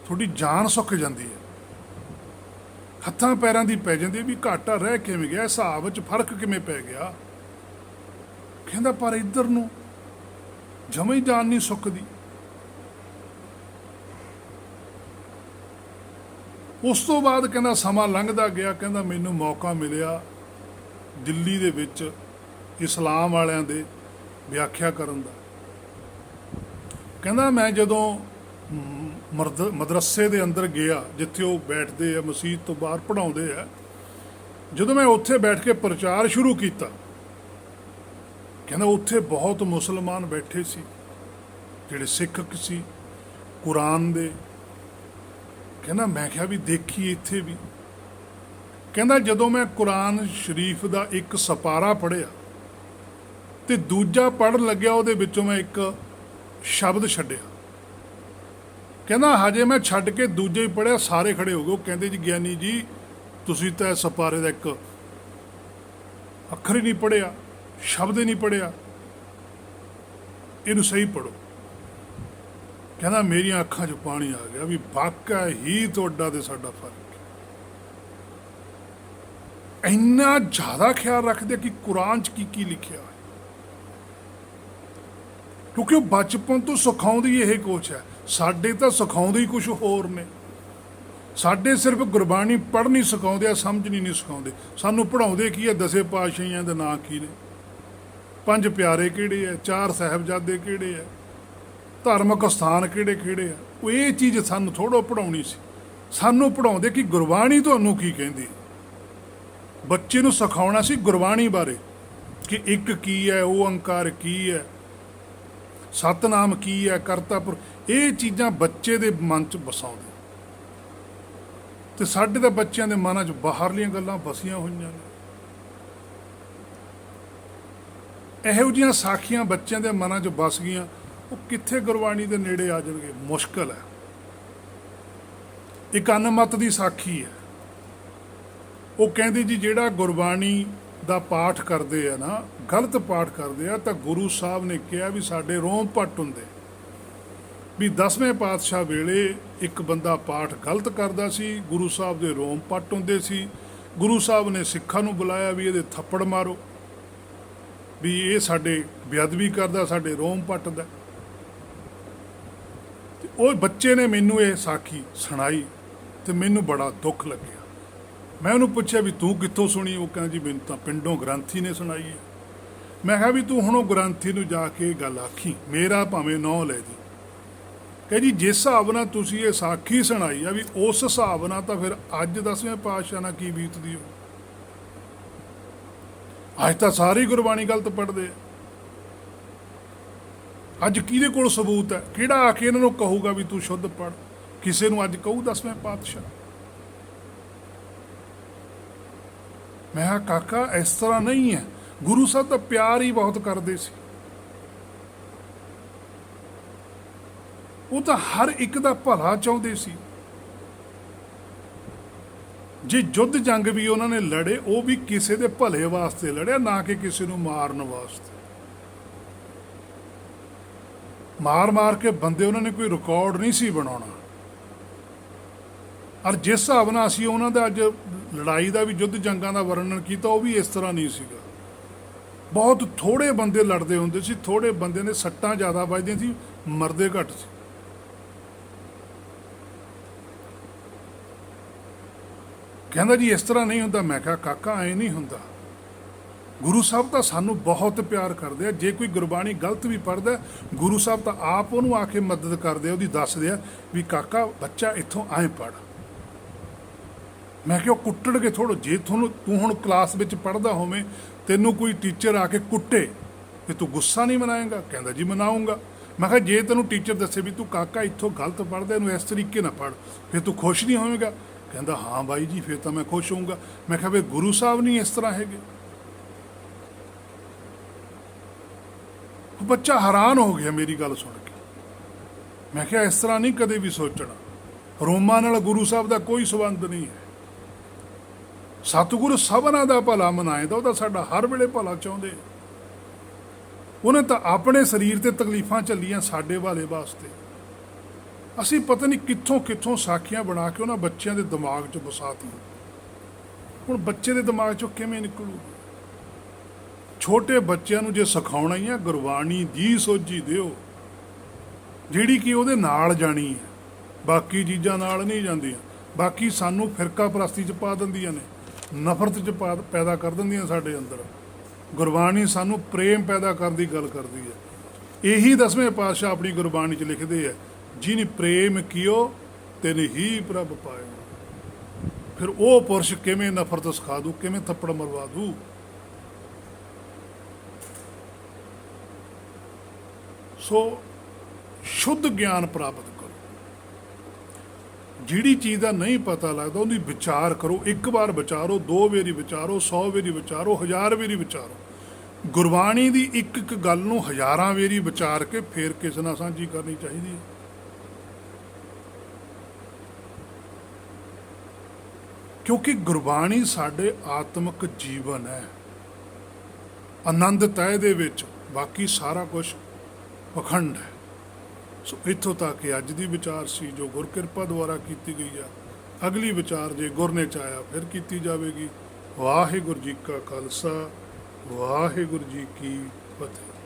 ਤੁਹਾਡੀ ਜਾਨ ਸੁੱਕ ਜਾਂਦੀ ਹੈ, ਹੱਥਾਂ ਪੈਰਾਂ ਦੀ ਪੈ ਜਾਂਦੀ ਹੈ ਵੀ ਘਾਟਾ ਰਹਿ ਕਿਵੇਂ ਗਿਆ, ਹਿਸਾਬ ਵਿੱਚ ਫਰਕ ਕਿਵੇਂ ਪੈ ਗਿਆ। ਕਹਿੰਦਾ ਪਰ ਇੱਧਰ ਨੂੰ ਜਮਾਂ ਹੀ ਜਾਨ ਨਹੀਂ ਸੁੱਕਦੀ। ਉਸ ਤੋਂ ਬਾਅਦ ਕਹਿੰਦਾ ਸਮਾਂ ਲੰਘਦਾ ਗਿਆ, ਕਹਿੰਦਾ ਮੈਨੂੰ ਮੌਕਾ ਮਿਲਿਆ ਦਿੱਲੀ ਦੇ ਵਿੱਚ ਇਸਲਾਮ ਵਾਲਿਆਂ ਦੇ ਵਿਆਖਿਆ ਕਰਨ ਦਾ। ਕਹਿੰਦਾ ਮੈਂ ਜਦੋਂ ਮਦਰਸੇ ਦੇ ਅੰਦਰ ਗਿਆ, ਜਿੱਥੇ ਉਹ ਬੈਠਦੇ ਆ, ਮਸਜਿਦ ਤੋਂ ਬਾਹਰ ਪੜ੍ਹਾਉਂਦੇ ਆ, ਜਦੋਂ ਮੈਂ ਉੱਥੇ ਬੈਠ ਕੇ ਪ੍ਰਚਾਰ ਸ਼ੁਰੂ ਕੀਤਾ, ਕਹਿੰਦਾ ਉੱਥੇ ਬਹੁਤ ਮੁਸਲਮਾਨ ਬੈਠੇ ਸੀ ਜਿਹੜੇ ਸਿੱਖ ਸੀ ਕੁਰਾਨ ਦੇ। ਕਹਿੰਦਾ ਮੈਂ ਕਿਹਾ ਵੀ ਦੇਖੀ ਇੱਥੇ ਵੀ। ਕਹਿੰਦਾ ਜਦੋਂ ਮੈਂ ਕੁਰਾਨ ਸ਼ਰੀਫ ਦਾ ਇੱਕ ਸਪਾਰਾ ਪੜ੍ਹਿਆ ਤੇ ਦੂਜਾ ਪੜ੍ਹਨ ਲੱਗਿਆ, ਉਹਦੇ ਵਿੱਚੋਂ ਮੈਂ ਇੱਕ ਸ਼ਬਦ ਛੱਡਿਆ। ਕਹਿੰਦਾ ਹਜੇ ਮੈਂ ਛੱਡ ਕੇ ਦੂਜੇ ਹੀ ਪੜ੍ਹਿਆ, ਸਾਰੇ ਖੜੇ ਹੋ ਗਏ। ਉਹ ਕਹਿੰਦੇ ਜੀ ਗਿਆਨੀ ਜੀ ਤੁਸੀਂ ਤਾਂ ਸਪਾਰੇ ਦਾ ਇੱਕ ਅੱਖਰ ਹੀ ਨਹੀਂ ਪੜ੍ਹਿਆ, ਸ਼ਬਦ ਹੀ ਨਹੀਂ ਪੜ੍ਹਿਆ, ਇਹਨੂੰ ਸਹੀ ਪੜ੍ਹੋ। ਕਹਿੰਦਾ ਮੇਰੀਆਂ ਅੱਖਾਂ 'ਚ ਪਾਣੀ ਆ ਗਿਆ ਵੀ ਵਾਕਿਆ ਹੀ ਤੁਹਾਡਾ ਤੇ ਸਾਡਾ ਫਰਕ ਹੈ। ਇੰਨਾ ਜ਼ਿਆਦਾ ਖਿਆਲ ਰੱਖਦੇ ਕਿ ਕੁਰਾਨ 'ਚ ਕੀ ਲਿਖਿਆ ਹੈ, ਕਿਉਂਕਿ ਉਹ ਬਚਪਨ ਤੋਂ ਸਿਖਾਉਂਦੀ ਇਹ ਕੁਛ ਹੈ। ਸਾਡੇ ਤਾਂ ਸਿਖਾਉਂਦੇ ਹੀ ਕੁਛ ਹੋਰ ਨੇ। ਸਾਡੇ ਸਿਰਫ ਗੁਰਬਾਣੀ ਪੜ੍ਹਨੀ ਸਿਖਾਉਂਦੇ ਆ, ਸਮਝਣੀ ਨਹੀਂ ਸਿਖਾਉਂਦੇ। ਸਾਨੂੰ ਪੜ੍ਹਾਉਂਦੇ ਕੀ ਹੈ, 10 ਪਾਤਸ਼ਾਹੀਆਂ ਦੇ ਨਾਂ ਕੀ ਨੇ, 5 ਪਿਆਰੇ ਕਿਹੜੇ ਆ, 4 ਸਾਹਿਬਜ਼ਾਦੇ ਕਿਹੜੇ ਆ, ਧਾਰਮਿਕ ਸਥਾਨ ਕਿਹੜੇ ਕਿਹੜੇ ਆ। ਉਹ ਇਹ ਚੀਜ਼ ਸਾਨੂੰ ਥੋੜ੍ਹਾ ਪੜ੍ਹਾਉਣੀ ਸੀ। ਸਾਨੂੰ ਪੜ੍ਹਾਉਂਦੇ ਕਿ ਗੁਰਬਾਣੀ ਤੁਹਾਨੂੰ ਕੀ ਕਹਿੰਦੀ। ਬੱਚੇ ਨੂੰ ਸਿਖਾਉਣਾ ਸੀ ਗੁਰਬਾਣੀ ਬਾਰੇ ਕਿ ਇੱਕ ਕੀ ਹੈ, ਓਅੰਕਾਰ ਕੀ ਹੈ, ਸਤਨਾਮ ਕੀ ਹੈ, ਕਰਤਾਪੁਰ। ਇਹ ਚੀਜ਼ਾਂ ਬੱਚੇ ਦੇ ਮਨ 'ਚ ਵਸਾਉਂਦੇ। ਤੇ ਸਾਡੇ ਤਾਂ ਬੱਚਿਆਂ ਦੇ ਮਨਾਂ 'ਚ ਬਾਹਰਲੀਆਂ ਗੱਲਾਂ ਵਸੀਆਂ ਹੋਈਆਂ ਨੇ। ਇਹੋ ਜਿਹੀਆਂ ਸਾਖੀਆਂ ਬੱਚਿਆਂ ਦੇ ਮਨਾਂ 'ਚ ਵਸ ਗਈਆਂ, ਉਹ ਕਿੱਥੇ ਗੁਰਬਾਣੀ ਦੇ ਨੇੜੇ ਆ ਜਾਣਗੇ, ਮੁਸ਼ਕਲ ਹੈ। ਇੱਕ ਅਨਮਤ ਦੀ ਸਾਖੀ ਹੈ। ਉਹ ਕਹਿੰਦੀ ਜੀ ਜਿਹੜਾ ਗੁਰਬਾਣੀ ਦਾ ਪਾਠ ਕਰਦੇ ਆ ਨਾ, ਗਲਤ ਪਾਠ ਕਰਦੇ ਆ, ਤਾਂ ਗੁਰੂ ਸਾਹਿਬ ਨੇ ਕਿਹਾ ਵੀ ਸਾਡੇ ਰੋਮ ਪੱਟ ਹੁੰਦੇ। ਵੀ 10ਵੇਂ ਪਾਤਸ਼ਾਹ ਵੇਲੇ ਇੱਕ ਬੰਦਾ ਪਾਠ ਗਲਤ ਕਰਦਾ ਸੀ, ਗੁਰੂ ਸਾਹਿਬ ਦੇ ਰੋਮ ਪੱਟ ਹੁੰਦੇ ਸੀ। ਗੁਰੂ ਸਾਹਿਬ ਨੇ ਸਿੱਖਾਂ ਨੂੰ ਬੁਲਾਇਆ ਵੀ ਇਹਦੇ ਥੱਪੜ ਮਾਰੋ, ਵੀ ਇਹ ਸਾਡੇ ਬੇਅਦਬੀ ਕਰਦਾ, ਸਾਡੇ ਰੋਮ ਪੱਟਦਾ। ਉਹ ਬੱਚੇ ਨੇ ਮੈਨੂੰ ਇਹ ਸਾਖੀ ਸੁਣਾਈ ਤੇ ਮੈਨੂੰ ਬੜਾ ਦੁੱਖ ਲੱਗਿਆ। ਮੈਂ ਉਹਨੂੰ ਪੁੱਛਿਆ ਵੀ ਤੂੰ ਕਿੱਥੋਂ ਸੁਣੀ। ਉਹ ਕਹਿੰਦਾ ਜੀ ਮੈਨੂੰ ਤਾਂ ਪਿੰਡੋਂ ਗ੍ਰੰਥੀ ਨੇ ਸੁਣਾਈ ਹੈ। ਮੈਂ ਕਿਹਾ ਵੀ ਤੂੰ ਹੁਣ ਉਹ ਗ੍ਰੰਥੀ ਨੂੰ ਜਾ ਕੇ ਗੱਲ ਆਖੀ, ਮੇਰਾ ਭਾਵੇਂ ਨਾਂ ਲੈ ਦੀ। ਕਹੇ ਜੀ ਜਿਸ ਹਿਸਾਬ ਨਾਲ ਤੁਸੀਂ ਇਹ ਸਾਖੀ ਸੁਣਾਈ ਆ, ਵੀ ਉਸ ਹਿਸਾਬ ਨਾਲ ਤਾਂ ਫਿਰ ਅੱਜ 10ਵੇਂ ਪਾਤਸ਼ਾਹ ਨਾਲ ਕੀ ਬੀਤਦੀ ਹੋ। ਅੱਜ ਤਾਂ ਸਾਰੀ ਗੁਰਬਾਣੀ ਗਲਤ ਪੜ੍ਹਦੇ ਆ। ਅੱਜ ਕਿਹਦੇ ਕੋਲ ਸਬੂਤ ਹੈ, ਕਿਹੜਾ ਆ ਕੇ ਇਹਨਾਂ ਨੂੰ ਕਹੂਗਾ ਵੀ ਤੂੰ ਸ਼ੁੱਧ ਪੜ੍ਹ। ਕਿਸੇ ਨੂੰ ਅੱਜ ਕਹੂ 10ਵੇਂ ਪਾਤਸ਼ਾਹ। ਮੈਂ ਕਿਹਾ ਕਾਕਾ ਇਸ ਤਰ੍ਹਾਂ ਨਹੀਂ ਹੈ। ਗੁਰੂ ਸਾਹਿਬ ਤਾਂ ਪਿਆਰ ਹੀ ਬਹੁਤ ਕਰਦੇ ਸੀ। ਉਹ ਤਾਂ ਹਰ ਇੱਕ ਦਾ ਭਲਾ ਚਾਹੁੰਦੇ ਸੀ। ਜੇ ਯੁੱਧ ਜੰਗ ਵੀ ਉਹਨਾਂ ਨੇ ਲੜੇ, ਉਹ ਵੀ ਕਿਸੇ ਦੇ ਭਲੇ ਵਾਸਤੇ ਲੜਿਆ, ਨਾ ਕਿ ਕਿਸੇ ਨੂੰ ਮਾਰਨ ਵਾਸਤੇ। ਮਾਰ ਮਾਰ ਕੇ ਬੰਦੇ ਉਹਨਾਂ ਨੇ ਕੋਈ ਰਿਕਾਰਡ ਨਹੀਂ ਸੀ ਬਣਾਉਣਾ। ਔਰ ਜਿਸ ਹਿਸਾਬ ਨਾਲ ਅਸੀਂ ਉਹਨਾਂ ਦਾ ਅੱਜ ਲੜਾਈ ਦਾ ਵੀ, ਯੁੱਧ ਜੰਗਾਂ ਦਾ ਵਰਣਨ ਕੀਤਾ, ਉਹ ਵੀ ਇਸ ਤਰ੍ਹਾਂ ਨਹੀਂ ਸੀਗਾ। ਬਹੁਤ ਥੋੜੇ ਬੰਦੇ ਲੜਦੇ ਹੁੰਦੇ ਸੀ, ਥੋੜੇ ਬੰਦੇ ਨੇ ਸੱਟਾਂ ਜ਼ਿਆਦਾ ਵੱਜਦੀਆਂ ਸੀ, ਮਰਦੇ ਘੱਟ ਸੀ। ਕਹਿੰਦਾ ਜੀ ਇਸ ਤਰ੍ਹਾਂ ਨਹੀਂ ਹੁੰਦਾ। ਮੈਂ ਕਿਹਾ ਕਾਕਾ ਐ ਨਹੀਂ ਹੁੰਦਾ। ਗੁਰੂ ਸਾਹਿਬ ਤਾਂ ਸਾਨੂੰ ਬਹੁਤ ਪਿਆਰ ਕਰਦੇ ਆ। ਜੇ ਕੋਈ ਗੁਰਬਾਣੀ ਗਲਤ ਵੀ ਪੜ੍ਹਦਾ, ਗੁਰੂ ਸਾਹਿਬ ਤਾਂ ਆਪ ਉਹਨੂੰ ਆ ਕੇ ਮਦਦ ਕਰਦੇ ਆ, ਉਹਦੀ ਦੱਸਦੇ ਆ ਵੀ ਕਾਕਾ ਬੱਚਾ ਇੱਥੋਂ ਐਂ ਪੜ੍ਹ। ਮੈਂ ਕਿਹਾ ਉਹ ਕੁੱਟਣਗੇ ਥੋੜ੍ਹਾ। ਜੇ ਤੂੰ ਹੁਣ ਕਲਾਸ ਵਿੱਚ ਪੜ੍ਹਦਾ ਹੋਵੇਂ, ਤੈਨੂੰ ਕੋਈ ਟੀਚਰ ਆ ਕੇ ਕੁੱਟੇ ਤੇ ਤੂੰ ਗੁੱਸਾ ਨਹੀਂ ਮਨਾਏਗਾ? ਕਹਿੰਦਾ ਜੀ ਮਨਾਊਂਗਾ। ਮੈਂ ਕਿਹਾ ਜੇ ਤੈਨੂੰ ਟੀਚਰ ਦੱਸੇ ਵੀ ਤੂੰ ਕਾਕਾ ਇੱਥੋਂ ਗਲਤ ਪੜ੍ਹਦਾ, ਇਹਨੂੰ ਇਸ ਤਰੀਕੇ ਨਾਲ ਪੜ੍ਹ, ਫਿਰ ਤੂੰ ਖੁਸ਼ ਨਹੀਂ ਹੋਵੇਂਗਾ? ਕਹਿੰਦਾ ਹਾਂ ਬਾਈ ਜੀ, ਫਿਰ ਤਾਂ ਮੈਂ ਖੁਸ਼ ਹੋਊਂਗਾ। ਮੈਂ ਕਿਹਾ ਵੀ ਗੁਰੂ ਸਾਹਿਬ ਨਹੀਂ ਇਸ ਤਰ੍ਹਾਂ ਹੈਗੇ। ਉਹ ਬੱਚਾ ਹੈਰਾਨ ਹੋ ਗਿਆ ਮੇਰੀ ਗੱਲ ਸੁਣ ਕੇ। ਮੈਂ ਕਿਹਾ ਇਸ ਤਰ੍ਹਾਂ ਨਹੀਂ ਕਦੇ ਵੀ ਸੋਚਣਾ। ਰੋਮਾਂ ਨਾਲ ਗੁਰੂ ਸਾਹਿਬ ਦਾ ਕੋਈ ਸੰਬੰਧ ਨਹੀਂ ਹੈ। ਸਤਿਗੁਰੂ ਸਭਨਾਂ ਦਾ ਭਲਾ ਮਨਾਏਦਾ, ਉਹ ਤਾਂ ਸਾਡਾ ਹਰ ਵੇਲੇ ਭਲਾ ਚਾਹੁੰਦੇ। ਉਹਨੇ ਤਾਂ ਆਪਣੇ ਸਰੀਰ ਤੇ ਤਕਲੀਫਾਂ ਝੱਲੀਆਂ ਸਾਡੇ ਵਾਲੇ ਵਾਸਤੇ। ਅਸੀਂ ਪਤਾ ਨਹੀਂ ਕਿੱਥੋਂ ਕਿੱਥੋਂ ਸਾਖੀਆਂ ਬਣਾ ਕੇ ਉਹਨਾਂ ਬੱਚਿਆਂ ਦੇ ਦਿਮਾਗ 'ਚ ਵਸਾਤੀ। ਹੁਣ ਬੱਚੇ ਦੇ ਦਿਮਾਗ 'ਚੋਂ ਕਿਵੇਂ ਨਿਕਲੂ? ਛੋਟੇ ਬੱਚਿਆਂ ਨੂੰ ਜੇ ਸਿਖਾਉਣਾ ਹੀ ਆ, ਗੁਰਬਾਣੀ ਦੀ ਸੋਝੀ ਦਿਓ, ਜਿਹੜੀ ਕਿ ਉਹਦੇ ਨਾਲ ਜਾਣੀ ਹੈ, ਬਾਕੀ ਚੀਜ਼ਾਂ ਨਾਲ ਨਹੀਂ ਜਾਂਦੀਆਂ। ਬਾਕੀ ਸਾਨੂੰ ਫਿਰਕਾ ਪ੍ਰਸਤੀ 'ਚ ਪਾ ਦਿੰਦੀਆਂ ਨੇ, ਨਫ਼ਰਤ 'ਚ ਪੈਦਾ ਕਰ ਦਿੰਦੀਆਂ ਸਾਡੇ ਅੰਦਰ। ਗੁਰਬਾਣੀ ਸਾਨੂੰ ਪ੍ਰੇਮ ਪੈਦਾ ਕਰਨ ਦੀ ਗੱਲ ਕਰਦੀ ਹੈ। ਇਹੀ 10ਵੇਂ ਪਾਤਸ਼ਾਹ ਆਪਣੀ ਗੁਰਬਾਣੀ 'ਚ ਲਿਖਦੇ ਆ, ਜਿਨ ਪ੍ਰੇਮ ਕੀਓ ਤਿਨ ਹੀ ਪ੍ਰਭ ਪਾਇਓ। ਫਿਰ ਉਹ ਪੁਰਸ਼ ਕਿਵੇਂ ਨਫ਼ਰਤ ਸਿਖਾ ਦੂ, ਕਿਵੇਂ ਥੱਪੜ ਮਰਵਾ ਦੂ? ਸੋ ਸ਼ੁੱਧ ਗਿਆਨ ਪ੍ਰਾਪਤ ਕਰੋ। ਜਿਹੜੀ ਚੀਜ਼ ਦਾ ਨਹੀਂ ਪਤਾ ਲੱਗਦਾ ਉਹਦੀ ਵਿਚਾਰ ਕਰੋ। ਇੱਕ ਵਾਰ ਵਿਚਾਰੋ, 2 ਵਾਰੀ ਵਿਚਾਰੋ, 100 ਵਾਰੀ ਵਿਚਾਰੋ, 1000 ਵਾਰੀ ਵਿਚਾਰੋ। ਗੁਰਬਾਣੀ ਦੀ ਇੱਕ ਇੱਕ ਗੱਲ ਨੂੰ ਹਜ਼ਾਰਾਂ ਵਾਰੀ ਵਿਚਾਰ ਕੇ ਫਿਰ ਕਿਸੇ ਨਾਲ ਸਾਂਝੀ ਕਰਨੀ ਚਾਹੀਦੀ ਹੈ। ਕਿਉਂਕਿ ਗੁਰਬਾਣੀ ਸਾਡੇ ਆਤਮਿਕ ਜੀਵਨ ਹੈ, ਆਨੰਦ ਤੈ ਦੇ ਵਿੱਚ, ਬਾਕੀ ਸਾਰਾ ਕੁਝ ਪਖੰਡ ਹੈ। ਸੋ ਇੱਥੋਂ ਤੱਕ ਅੱਜ ਦੀ ਵਿਚਾਰ ਸੀ ਜੋ ਗੁਰ ਕਿਰਪਾ ਦੁਆਰਾ ਕੀਤੀ ਗਈ ਆ। ਅਗਲੀ ਵਿਚਾਰ ਜੇ ਗੁਰ ਨੇ ਚਾਹਿਆ ਫਿਰ ਕੀਤੀ ਜਾਵੇਗੀ। ਵਾਹਿਗੁਰੂ ਜੀ ਕਾ ਖਾਲਸਾ, ਵਾਹਿਗੁਰੂ ਜੀ ਕੀ ਫਤਿਹ।